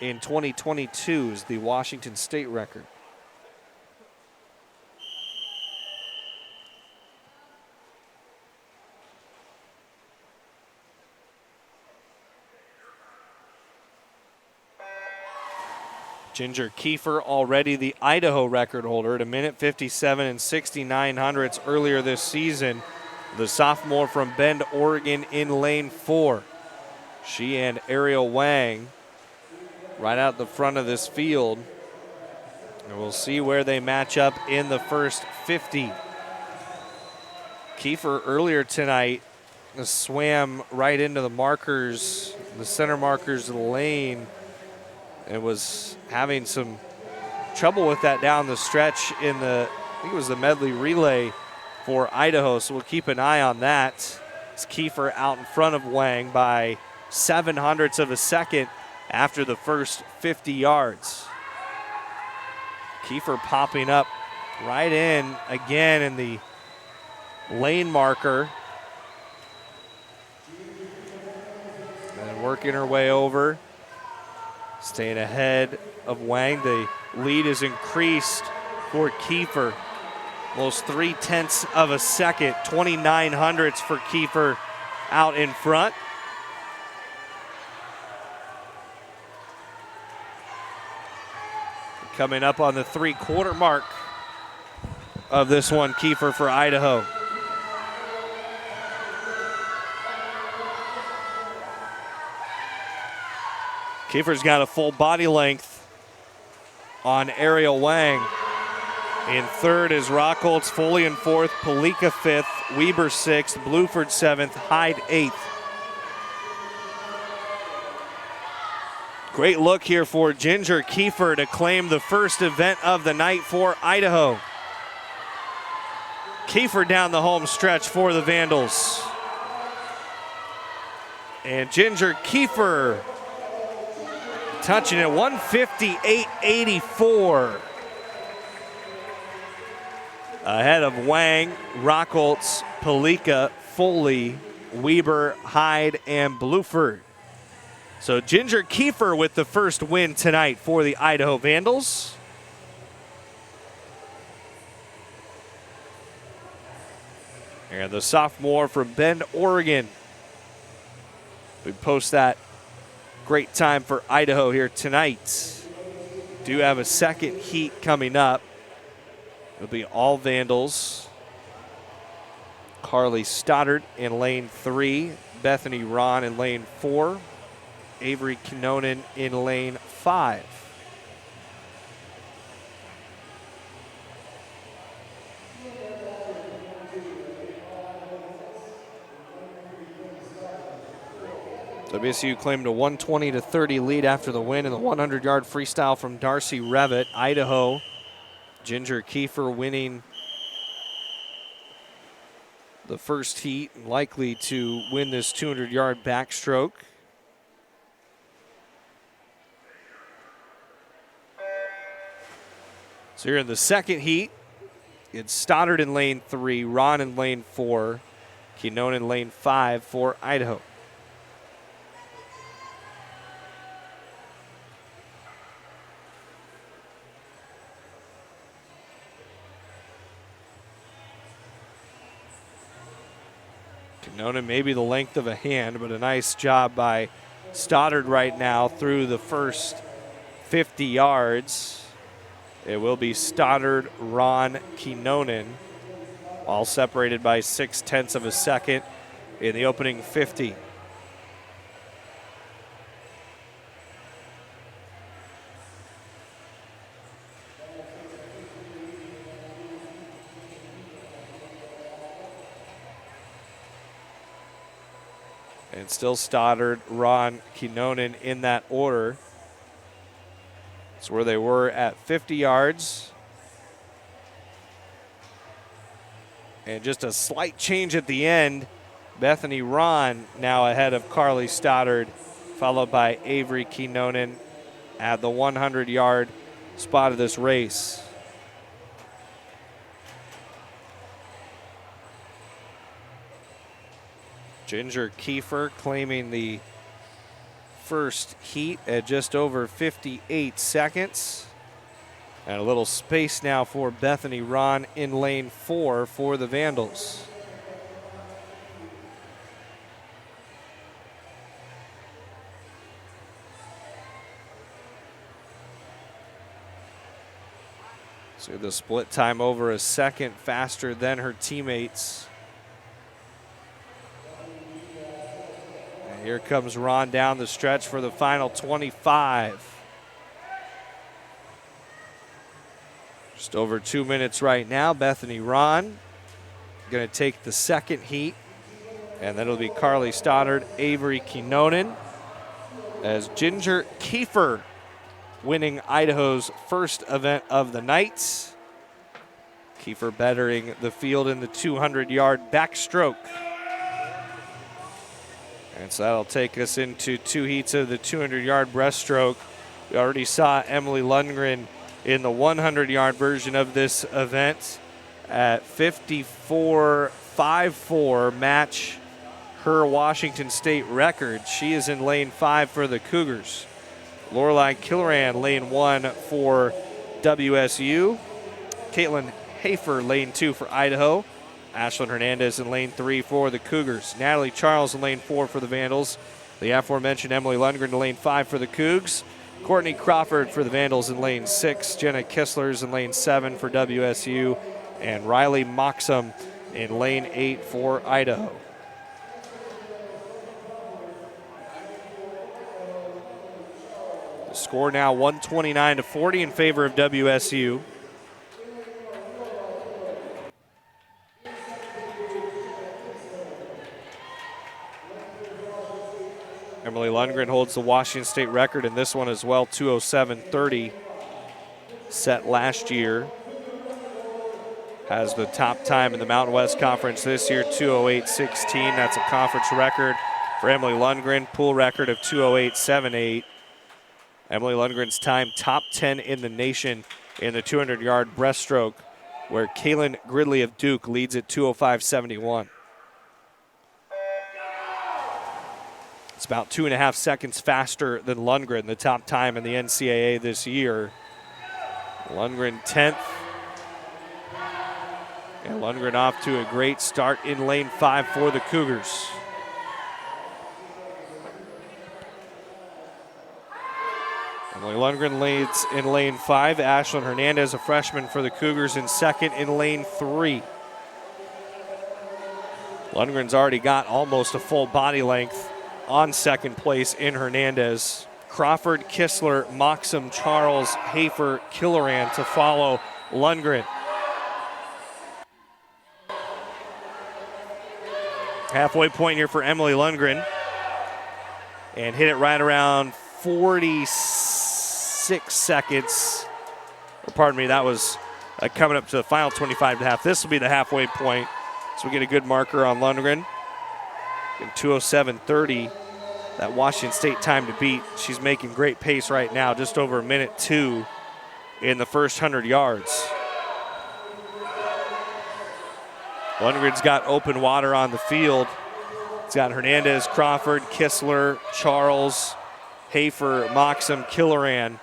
in 2022 is the Washington State record. Ginger Kiefer, already the Idaho record holder at a minute 57 and 6900ths earlier this season. The sophomore from Bend, Oregon in lane 4. She and Ariel Wang right out the front of this field. And we'll see where they match up in the first 50. Kiefer earlier tonight swam right into the markers, the center markers of the lane, and was having some trouble with that down the stretch in the, I think it was the medley relay for Idaho, so we'll keep an eye on that. It's Kiefer out in front of Wang by 0.07 of a second after the first 50 yards. Kiefer popping up right in again in the lane marker. And working her way over. Staying ahead of Wang. The lead is increased for Kiefer. Almost 0.3 of a second. 0.29 for Kiefer out in front. Coming up on the 3/4 mark of this one, Kiefer for Idaho. Kiefer's got a full body length on Ariel Wang. In third is Rockholtz, Foley in fourth, Palika fifth, Weber sixth, Bluford seventh, Hyde eighth. Great look here for Ginger Kiefer to claim the first event of the night for Idaho. Kiefer down the home stretch for the Vandals. And Ginger Kiefer touching it, 158.84. Ahead of Wang, Rockholtz, Palika, Foley, Weber, Hyde, and Bluford. So Ginger Kiefer with the first win tonight for the Idaho Vandals. And the sophomore from Bend, Oregon. We post that great time for Idaho here tonight. Do have a second heat coming up. It'll be all Vandals. Carly Stoddard in lane 3, Bethany Ron in lane 4, Avery Kinonen in lane 5. WSU claimed a 120-30 lead after the win in the 100-yard freestyle from Darcy Revitt. Idaho, Ginger Kiefer winning the first heat and likely to win this 200-yard backstroke. So here in the second heat, it's Stoddard in lane 3, Ron in lane 4, Kinonen in lane 5 for Idaho. Kinonen maybe the length of a hand, but a nice job by Stoddard right now through the first 50 yards. It will be Stoddard, Ron, Kinonen, all separated by 0.6 of a second in the opening 50. And still Stoddard, Ron, Kinonen in that order. That's where they were at 50 yards. And just a slight change at the end. Bethany Ron now ahead of Carly Stoddard, followed by Avery Kinonen at the 100-yard spot of this race. Ginger Kiefer claiming the first heat at just over 58 seconds. And a little space now for Bethany Ron in lane 4 for the Vandals. So the split time over a second faster than her teammates. Here comes Ron down the stretch for the final 25. Just over 2 minutes right now. Bethany Ron going to take the second heat. And then it'll be Carly Stoddard, Avery Kinonen, as Ginger Kiefer winning Idaho's first event of the night. Kiefer bettering the field in the 200-yard backstroke. And so that'll take us into 2 heats of the 200-yard breaststroke. We already saw Emily Lundgren in the 100-yard version of this event at 54.54, match her Washington State record. She is in lane 5 for the Cougars. Lorelei Killoran, lane 1 for WSU. Caitlin Hafer, lane 2 for Idaho. Ashlyn Hernandez in lane 3 for the Cougars. Natalie Charles in lane 4 for the Vandals. The aforementioned Emily Lundgren in lane 5 for the Cougs. Courtney Crawford for the Vandals in lane 6. Jenna Kistler's in lane 7 for WSU. And Riley Moxham in lane 8 for Idaho. The score now 129-40 in favor of WSU. Emily Lundgren holds the Washington State record in this one as well, 2:07:30, set last year. Has the top time in the Mountain West Conference this year, 2:08:16. That's a conference record for Emily Lundgren, pool record of 2:08:78. Emily Lundgren's time top 10 in the nation in the 200-yard breaststroke, where Kaylin Gridley of Duke leads at 2:05:71. about 2.5 seconds faster than Lundgren, the top time in the NCAA this year. Lundgren 10th. And Lundgren off to a great start in lane 5 for the Cougars. Emily Lundgren leads in lane 5. Ashlyn Hernandez, a freshman for the Cougars, in second in lane 3. Lundgren's already got almost a full body length on second place in Hernandez. Crawford, Kistler, Moxham, Charles, Hafer, Killeran to follow Lundgren. Halfway point here for Emily Lundgren. And hit it right around 46 seconds. Or pardon me, that was coming up to the final 25.5. This will be the halfway point. So we get a good marker on Lundgren. In 2:07.30, that Washington State time to beat. She's making great pace right now, just over a minute 2 in the first 100 yards. Lundgren's got open water on the field. It's got Hernandez, Crawford, Kistler, Charles, Hafer, Moxham, Killeran,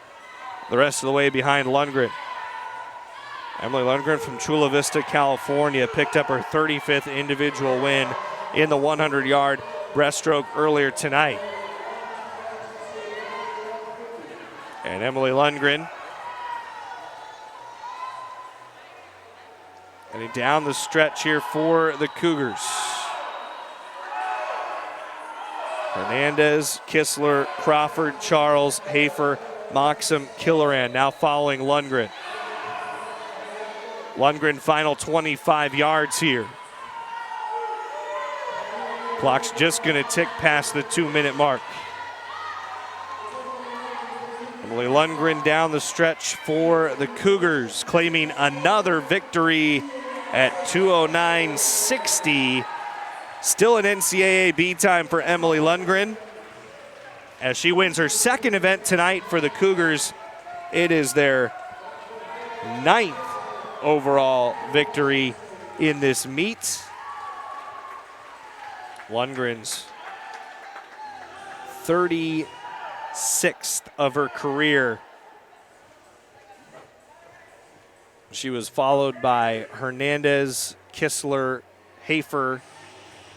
the rest of the way behind Lundgren. Emily Lundgren from Chula Vista, California, picked up her 35th individual win in the 100-yard breaststroke earlier tonight. And Emily Lundgren heading down the stretch here for the Cougars. Hernandez, Kistler, Crawford, Charles, Hafer, Moxham, Killeran now following Lundgren. Lundgren final 25 yards here. Clock's just going to tick past the 2-minute mark. Emily Lundgren down the stretch for the Cougars, claiming another victory at 2:09.60. Still an NCAA B time for Emily Lundgren as she wins her second event tonight for the Cougars. It is their 9th overall victory in this meet. Lundgren's 36th of her career. She was followed by Hernandez, Kistler, Hafer,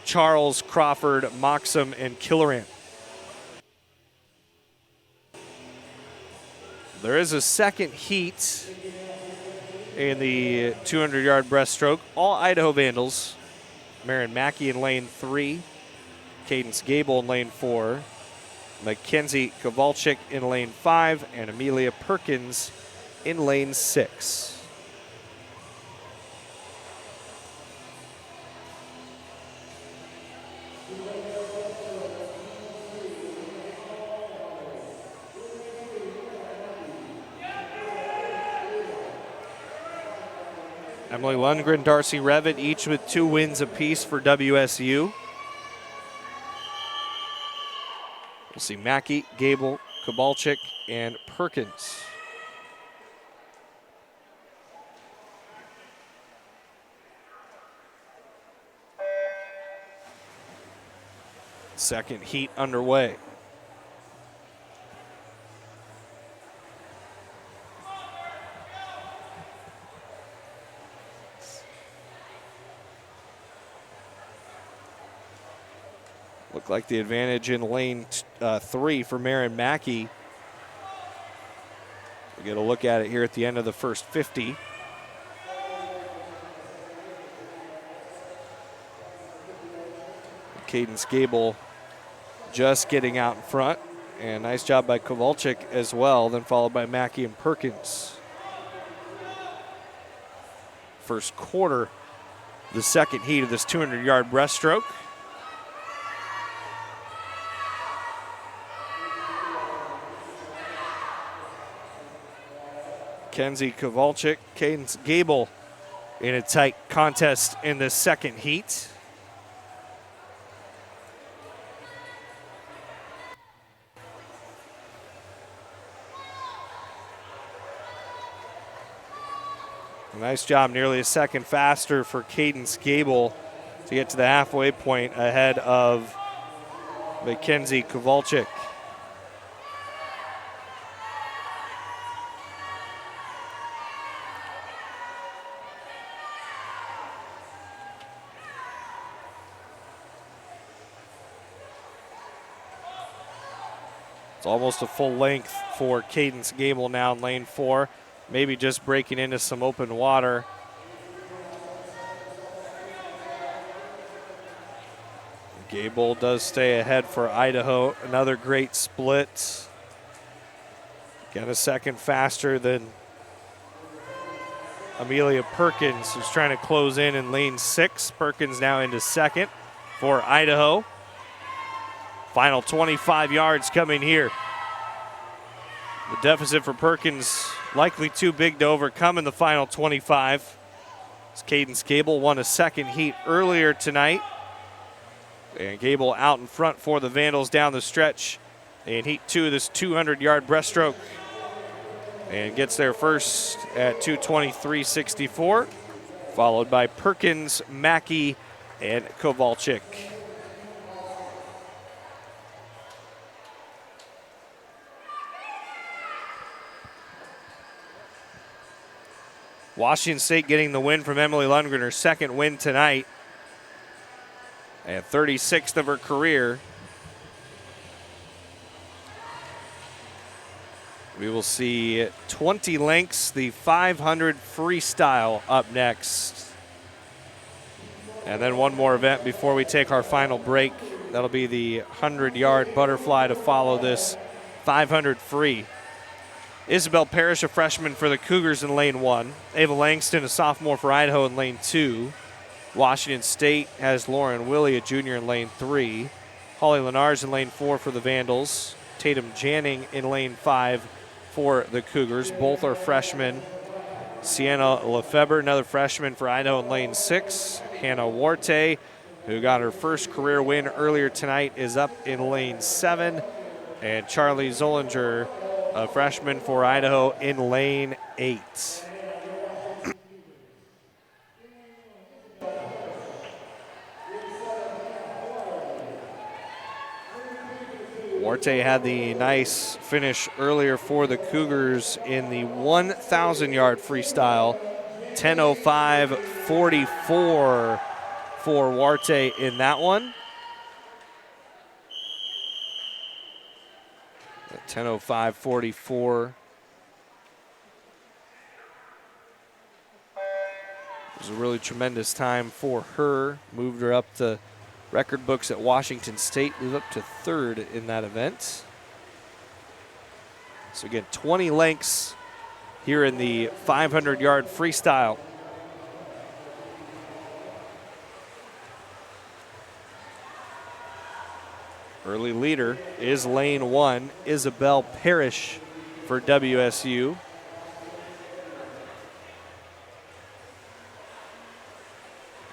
Charles, Crawford, Moxham, and Killeran. There is a second heat in the 200-yard breaststroke. All Idaho Vandals. Marin Mackey in lane 3. Cadence Gable in lane 4. Mackenzie Kowalczyk in lane 5. And Amelia Perkins in lane 6. Emily Lundgren, Darcy Revitt, each with 2 wins apiece for WSU. We'll see Mackey, Gable, Kowalczyk, and Perkins. Second heat underway. Looked like the advantage in lane 3 for Marin Mackey. We'll get a look at it here at the end of the first 50. Cadence Gable just getting out in front. And nice job by Kowalczyk as well, then followed by Mackey and Perkins. First quarter, the second heat of this 200-yard breaststroke. Kenzie Kowalczyk, Cadence Gable in a tight contest in the second heat. Nice job, nearly a second faster for Cadence Gable to get to the halfway point ahead of Mackenzie Kowalczyk. It's almost a full length for Cadence Gable now in lane 4. Maybe just breaking into some open water. Gable does stay ahead for Idaho. Another great split. Got a second faster than Amelia Perkins, who's trying to close in lane 6. Perkins now into second for Idaho. Final 25 yards coming here. The deficit for Perkins likely too big to overcome in the final 25. As Cadence Gable won a second heat earlier tonight. And Gable out in front for the Vandals down the stretch in heat 2 of this 200-yard breaststroke. And gets there first at 2:23.64, followed by Perkins, Mackey, and Kowalczyk. Washington State getting the win from Emily Lundgren, her second win tonight, and 36th of her career. We will see 20 lengths, the 500 freestyle up next. And then one more event before we take our final break. That'll be the 100-yard butterfly to follow this 500 free. Isabel Parrish, a freshman for the Cougars in lane 1. Ava Langston, a sophomore for Idaho in lane 2. Washington State has Lauren Willie, a junior in lane 3. Holly Lenars in lane 4 for the Vandals. Tatum Janning in lane 5 for the Cougars. Both are freshmen. Sienna Lefebvre, another freshman for Idaho in lane 6. Hannah Warte, who got her first career win earlier tonight, is up in lane 7. And Charlie Zollinger, a freshman for Idaho, in lane 8. Warte had the nice finish earlier for the Cougars in the 1,000-yard freestyle. 10:05.44 for Warte in that one. 10:05.44. It was a really tremendous time for her. Moved her up the record books at Washington State. Moved up to 3rd in that event. So again, 20 lengths here in the 500-yard freestyle. Early leader is lane 1, Isabel Parrish for WSU.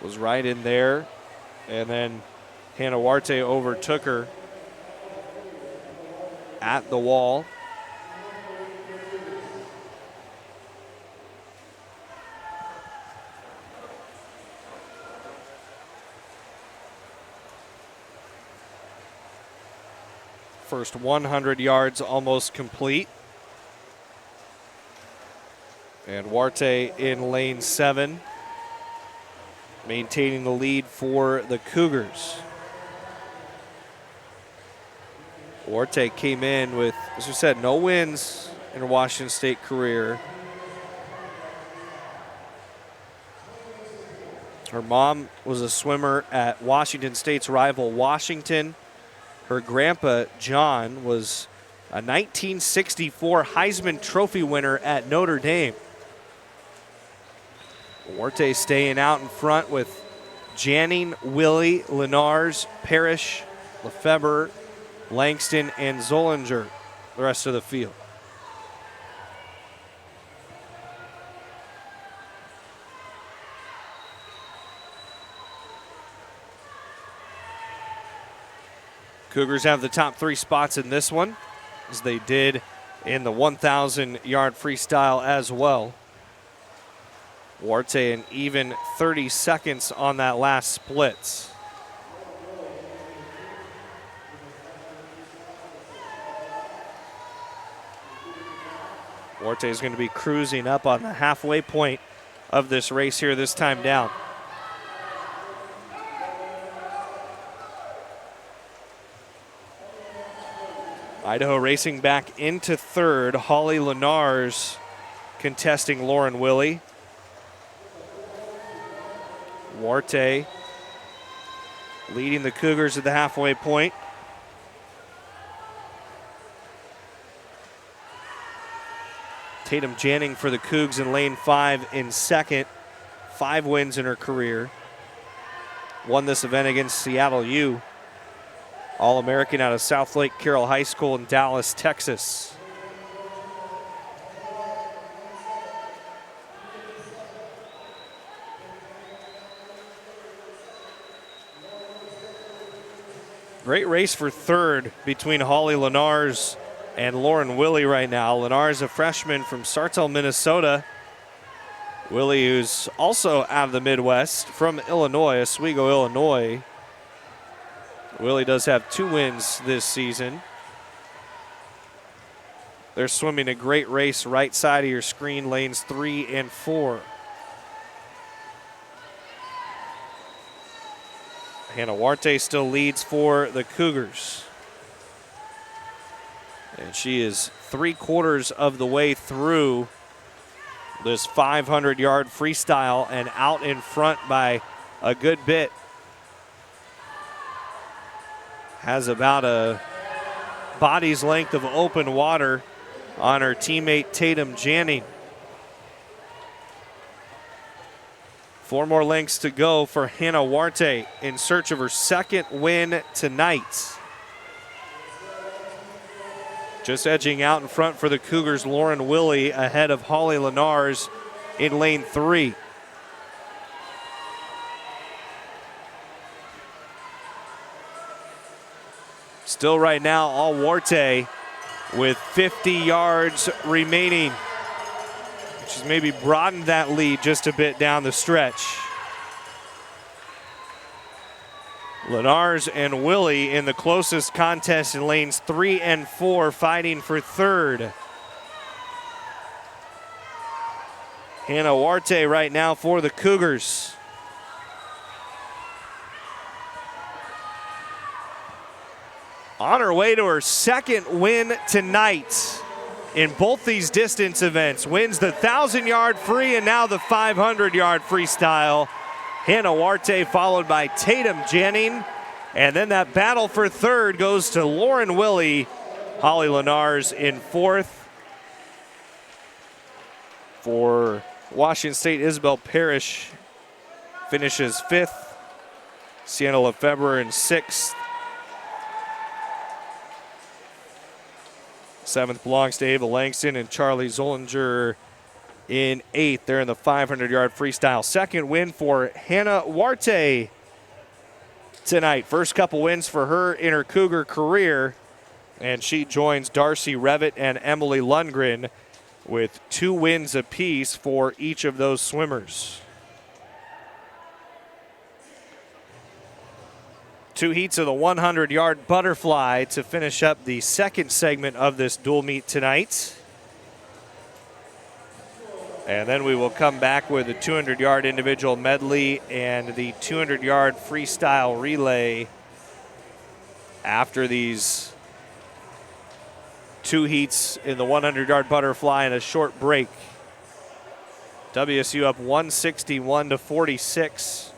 Was right in there, and then Hannah Warte overtook her at the wall. First 100 yards almost complete. And Warte in lane 7, maintaining the lead for the Cougars. Warte came in with, as we said, no wins in her Washington State career. Her mom was a swimmer at Washington State's rival Washington. Her grandpa, John, was a 1964 Heisman Trophy winner at Notre Dame. Warte staying out in front with Janning, Willie, Lenars, Parrish, Lefebvre, Langston, and Zollinger, the rest of the field. Cougars have the top 3 spots in this one, as they did in the 1,000-yard freestyle as well. Warte an even 30 seconds on that last split. Duarte is going to be cruising up on the halfway point of this race here this time down. Idaho racing back into third. Holly Lenars contesting Lauren Willie. Duarte leading the Cougars at the halfway point. Tatum Janning for the Cougs in lane 5 in second. 5 wins in her career. Won this event against Seattle U. All-American out of South Lake Carroll High School in Dallas, Texas. Great race for third between Holly Lenars and Lauren Willie right now. Lenars, a freshman from Sartell, Minnesota. Willie, who's also out of the Midwest from Illinois, Oswego, Illinois. Willie does have 2 wins this season. They're swimming a great race right side of your screen, lanes 3 and 4. Hannah Duarte still leads for the Cougars. And she is 3/4 of the way through this 500-yard freestyle and out in front by a good bit. Has about a body's length of open water on her teammate Tatum Janning. 4 more lengths to go for Hannah Duarte in search of her 2nd win tonight. Just edging out in front for the Cougars, Lauren Willie ahead of Holly Lenars in lane 3. Still right now, all Duarte with 50 yards remaining. She's maybe broadened that lead just a bit down the stretch. Lenars and Willie in the closest contest in lanes 3 and 4, fighting for third. Hannah Duarte right now for the Cougars. On her way to her 2nd win tonight in both these distance events. Wins the 1,000-yard free and now the 500-yard freestyle. Hannah Duarte followed by Tatum Janning. And then that battle for third goes to Lauren Willie. Holly Lenars in 4th. For Washington State, Isabel Parrish finishes 5th. Sienna Lefebvre in 6th. 7th belongs to Ava Langston and Charlie Zollinger in 8th. They're in the 500-yard freestyle. 2nd win for Hannah Duarte tonight. First couple wins for her in her Cougar career. And she joins Darcy Revitt and Emily Lundgren with 2 wins apiece for each of those swimmers. 2 heats of the 100-yard butterfly to finish up the 2nd segment of this dual meet tonight. And then we will come back with the 200-yard individual medley and the 200-yard freestyle relay after these 2 heats in the 100-yard butterfly and a short break. WSU up 161-46.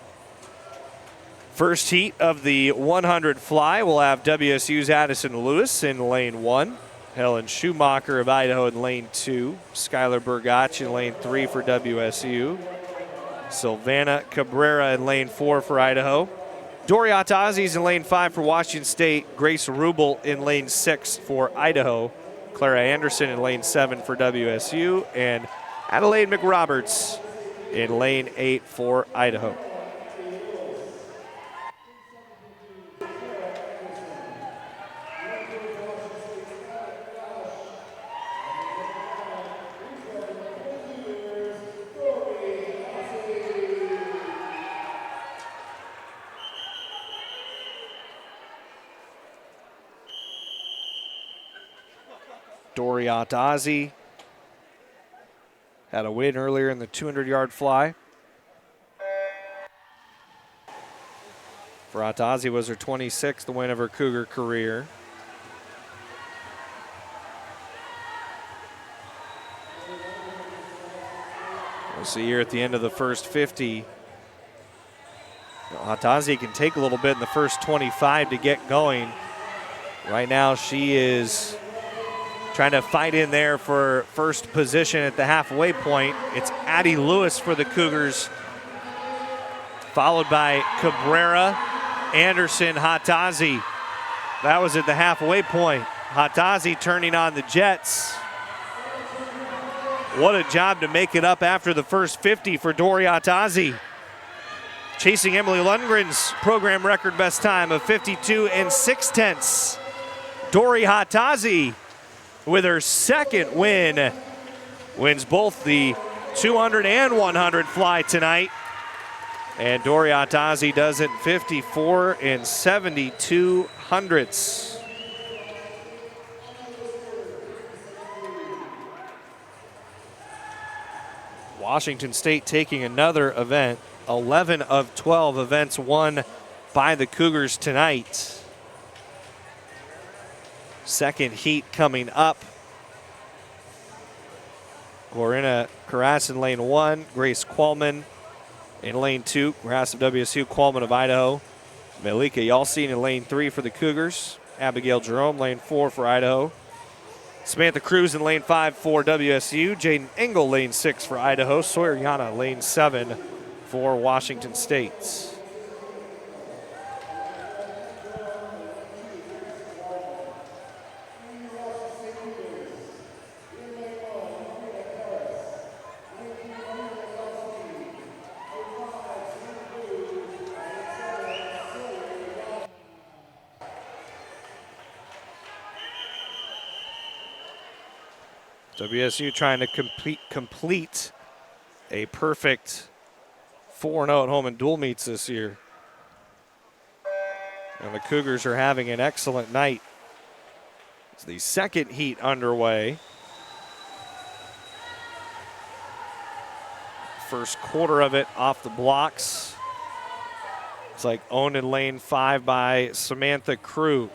First heat of the 100 fly will have WSU's Addison Lewis in lane 1. Helen Schumacher of Idaho in lane 2. Skylar Burgach in lane 3 for WSU. Silvana Cabrera in lane 4 for Idaho. Doriat Ozzies in lane 5 for Washington State. Grace Rubel in lane 6 for Idaho. Clara Anderson in lane 7 for WSU. And Adelaide McRoberts in lane 8 for Idaho. Doriat Ozzie Had a win earlier in the 200-yard fly. For Atazi was her 26th win of her Cougar career. We'll see here at the end of the first 50. Atazi can take a little bit in the first 25 to get going. Right now she is trying to fight in there for first position at the halfway point. It's Addie Lewis for the Cougars, followed by Cabrera, Anderson, Hatazi. That was at the halfway point. Hatazi turning on the Jets. What a job to make it up after the first 50 for Dory Hatazi. Chasing Emily Lundgren's program record best time of 52 6/10. Dory Hatazi with her second win. Wins both the 200 and 100 fly tonight. And Dory Hatazi does it 54 7/72. Washington State taking another event. 11 of 12 events won by the Cougars tonight. Second heat coming up. Corinna Carras in lane 1, Grace Qualman in lane 2, Carras of WSU, Qualman of Idaho. Malika Yalcin in lane 3 for the Cougars. Abigail Jerome, lane 4 for Idaho. Samantha Cruz in lane 5 for WSU. Jaden Engel, lane 6 for Idaho. Sawyer Yana, lane 7 for Washington State. WSU trying to complete a perfect 4-0 at home in dual meets this year. And the Cougars are having an excellent night. It's the second heat underway. First quarter of it off the blocks. It's like owned in lane 5 by Samantha Crew.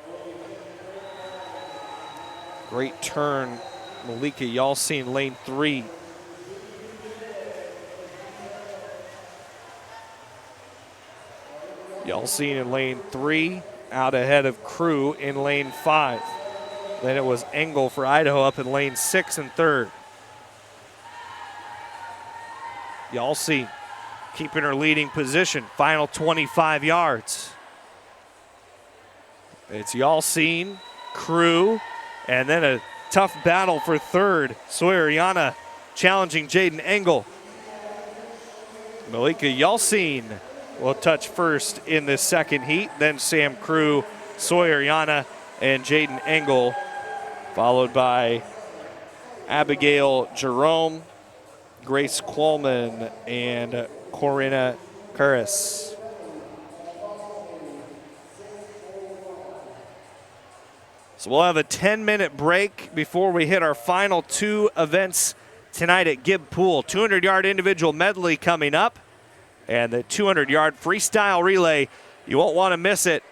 Great turn. Malika Yalcin, lane 3. Yalcin in lane 3, out ahead of Crew in lane 5. Then it was Engel for Idaho up in lane 6 and 3rd. Yalcin keeping her leading position, final 25 yards. It's Yalcin, Crew, and then a tough battle for 3rd. Sawyer Yana challenging Jaden Engel. Malika Yalcin will touch first in the second heat. Then Sam Crew, Sawyer Yana, and Jaden Engel, followed by Abigail Jerome, Grace Qualman, and Corinna Carras. So we'll have a 10-minute break before we hit our final 2 events tonight at Gibb Pool. 200-yard individual medley coming up, and the 200-yard freestyle relay. You won't want to miss it.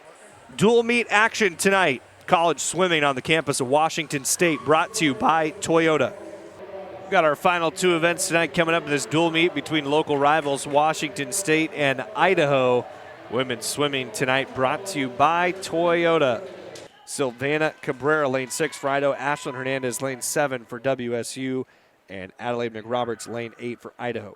Dual meet action tonight. College swimming on the campus of Washington State, brought to you by Toyota. We've got our final 2 events tonight coming up in this dual meet between local rivals Washington State and Idaho. Women's swimming tonight, brought to you by Toyota. Silvana Cabrera, lane 6 for Idaho. Ashlyn Hernandez, lane 7 for WSU. And Adelaide McRoberts, lane 8 for Idaho.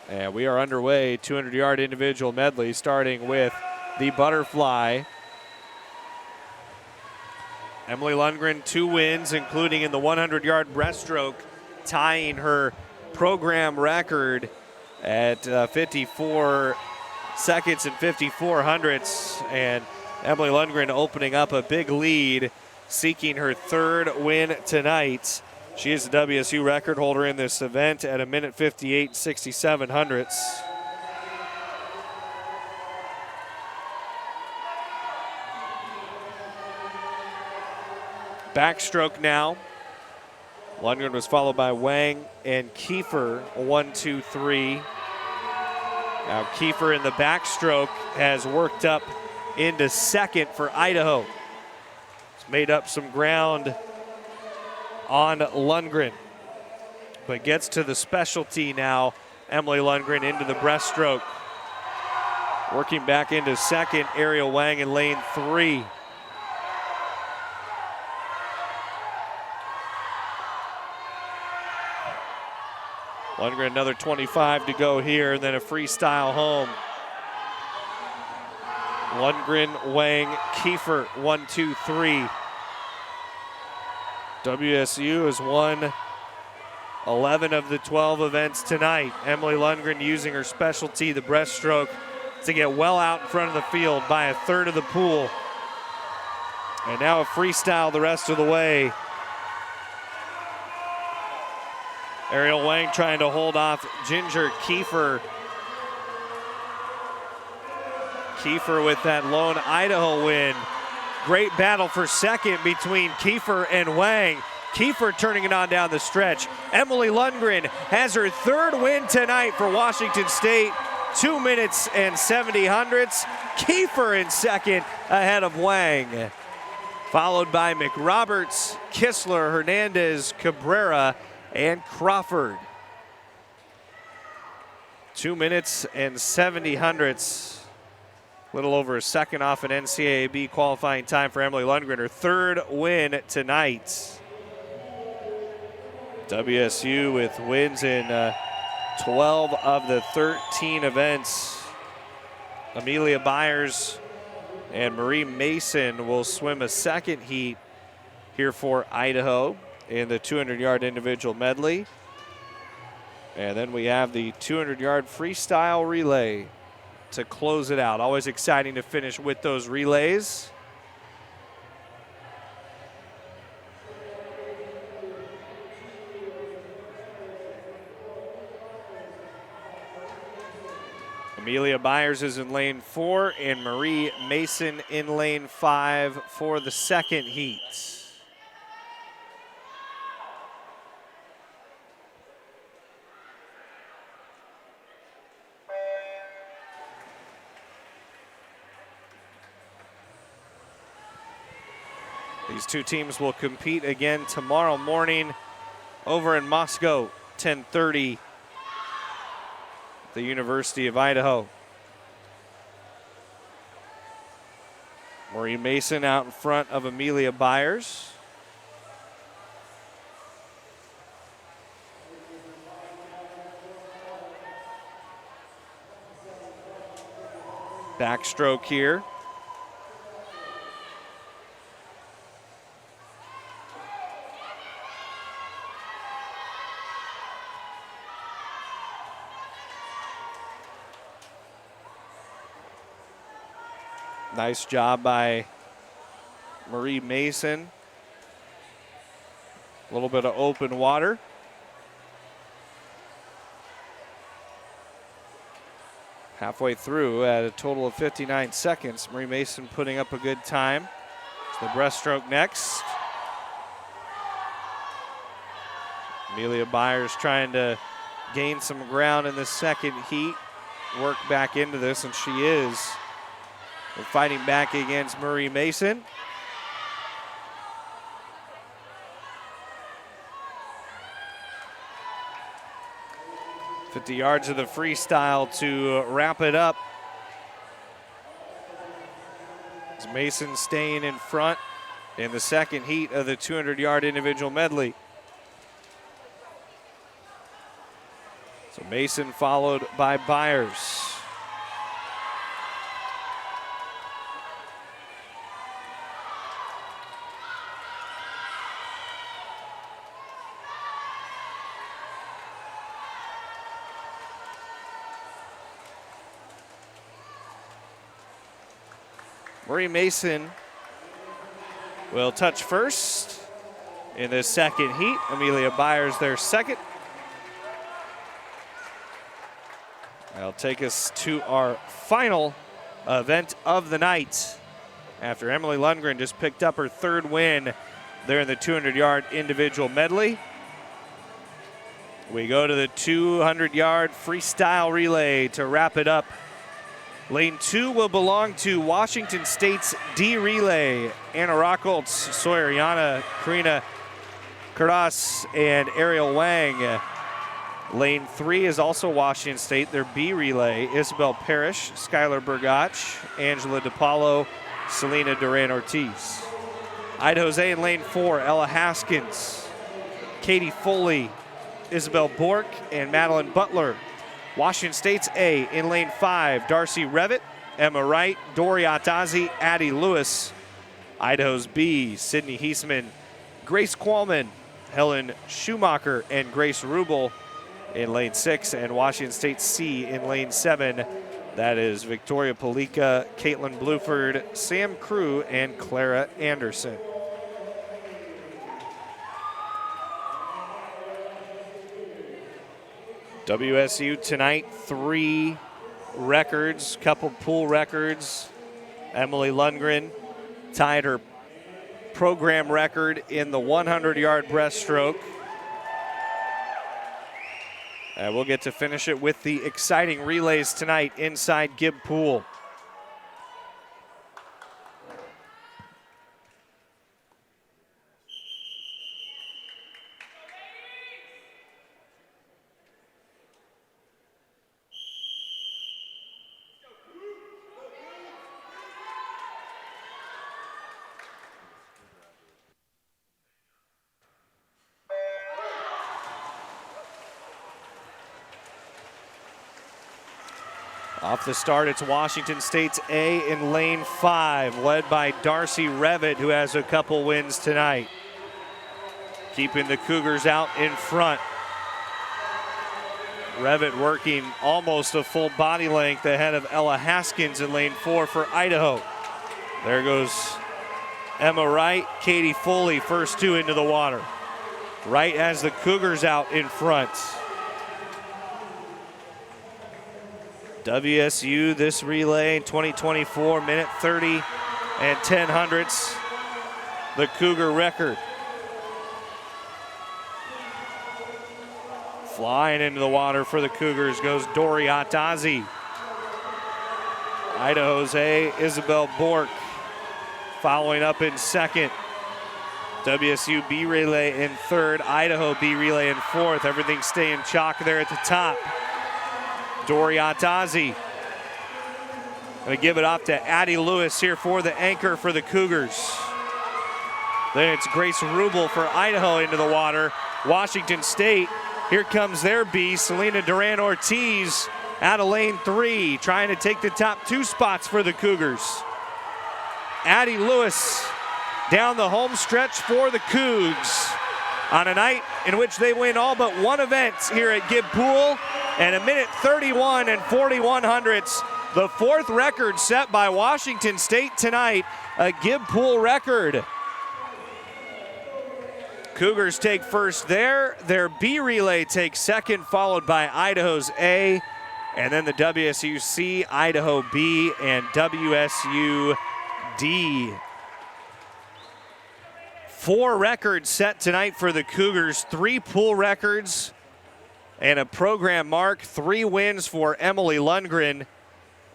And we are underway, 200-yard individual medley, starting with the butterfly. Emily Lundgren, 2 wins, including in the 100-yard breaststroke, tying her program record at 54 seconds and 54 hundredths. And Emily Lundgren opening up a big lead, seeking her 3rd win tonight. She is the WSU record holder in this event at 1:58 and 67 hundredths. Backstroke now. Lundgren was followed by Wang and Kiefer, 1, 2, 3. Now Kiefer in the backstroke has worked up into second for Idaho. He's made up some ground on Lundgren, but gets to the specialty now. Emily Lundgren into the breaststroke. Working back into second, Ariel Wang in lane 3. Lundgren another 25 to go here, and then a freestyle home. Lundgren, Wang, Kiefer, 1, 2, 3. WSU has won 11 of the 12 events tonight. Emily Lundgren using her specialty, the breaststroke, to get well out in front of the field by a third of the pool. And now a freestyle the rest of the way. Ariel Wang trying to hold off Ginger Kiefer. Kiefer with that lone Idaho win. Great battle for second between Kiefer and Wang. Kiefer turning it on down the stretch. Emily Lundgren has her third win tonight for Washington State. 2 minutes and 70 hundredths. Kiefer in second ahead of Wang. Followed by McRoberts, Kistler, Hernandez, Cabrera, and Crawford. 2 minutes and 70 hundredths. A little over a second off an NCAA qualifying time for Emily Lundgren. Her third win tonight. WSU with wins in 12 of the 13 events. Amelia Byers and Marie Mason will swim a second heat here for Idaho in the 200-yard individual medley. And then we have the 200-yard freestyle relay to close it out. Always exciting to finish with those relays. Amelia Byers is in lane 4 and Marie Mason in lane 5 for the second heat. These two teams will compete again tomorrow morning over in Moscow, 10:30. The University of Idaho. Marie Mason out in front of Amelia Byers. Backstroke here. Nice job by Marie Mason. A little bit of open water. Halfway through at a total of 59 seconds. Marie Mason putting up a good time. The breaststroke next. Amelia Byers trying to gain some ground in the second heat. Work back into this, and she is. We're fighting back against Marie Mason. "50 yards of the freestyle to wrap it up. As Mason staying in front in the second heat of the 200-yard individual medley. So Mason followed by Byers. Marie Mason will touch first in the second heat. Amelia Byers there second. That'll take us to our final event of the night after Emily Lundgren just picked up her third win there in the 200-yard individual medley. We go to the 200-yard freestyle relay to wrap it up. Lane 2 will belong to Washington State's D relay. Anna Rockholtz, Sawyer Yana, Karina Kurdas, and Ariel Wang. Lane 3 is also Washington State. Their B relay, Isabel Parrish, Skylar Burgach, Angela DePaulo, Selena Duran-Ortiz. Idaho's A in lane 4, Ella Haskins, Katie Foley, Isabel Bork, and Madeline Butler. Washington State's A in lane 5, Darcy Revitt, Emma Wright, Dory Atazi, Addie Lewis. Idaho's B, Sydney Heisman, Grace Qualman, Helen Schumacher, and Grace Rubel in lane 6, and Washington State C in lane 7. That is Victoria Palika, Caitlin Bluford, Sam Crew, and Clara Anderson. WSU tonight, 3 records, couple pool records. Emily Lundgren tied her program record in the 100-yard breaststroke. And we'll get to finish it with the exciting relays tonight inside Gibb Pool. Off the start, it's Washington State's A in lane 5, led by Darcy Revitt, who has a couple wins tonight. Keeping the Cougars out in front. Revitt working almost a full body length ahead of Ella Haskins in lane 4 for Idaho. There goes Emma Wright, Katie Foley, first 2 into the water. Wright has the Cougars out in front. WSU, this relay, 2024, minute 30 and 10 hundredths, the Cougar record. Flying into the water for the Cougars goes Dory Atazi. Idaho's A, Isabel Bork, following up in second. WSU B relay in third, Idaho B relay in fourth. Everything staying chalk there at the top. Dory Atazi. Gonna give it off to Addie Lewis here for the anchor for the Cougars. Then it's Grace Rubel for Idaho into the water. Washington State, here comes their B, Selena Duran-Ortiz out of lane 3, trying to take the top 2 spots for the Cougars. Addie Lewis down the home stretch for the Cougs on a night in which they win all but one event here at Gibb Pool. And a minute 31 and 41 hundredths, the 4th record set by Washington State tonight, a Gibb Pool record. Cougars take first there. Their B relay takes second, followed by Idaho's A, and then the WSU C, Idaho B, and WSU D. 4 records set tonight for the Cougars, 3 pool records and a program mark. 3 wins for Emily Lundgren,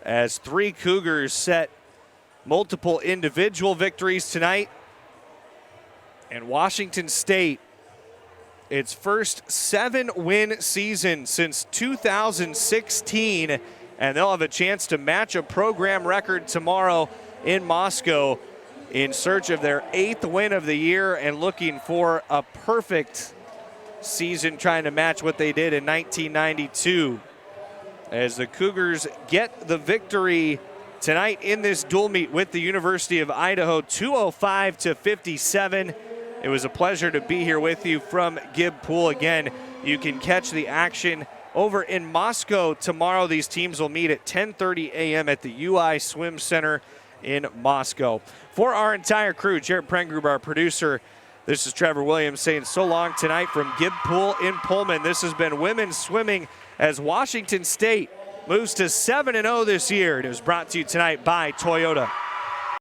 as 3 Cougars set multiple individual victories tonight. And Washington State, its first 7-win season since 2016, and they'll have a chance to match a program record tomorrow in Moscow in search of their 8th win of the year and looking for a perfect season, trying to match what they did in 1992. As the Cougars get the victory tonight in this dual meet with the University of Idaho, 205-57. It was a pleasure to be here with you from Gibb Pool. Again, you can catch the action over in Moscow tomorrow. These teams will meet at 10:30 a.m. at the UI Swim Center in Moscow. For our entire crew, Jarrett Prengruber, our producer, this is Trevor Williams saying so long tonight from Gibb Pool in Pullman. This has been women's swimming as Washington State moves to 7-0 this year. It was brought to you tonight by Toyota.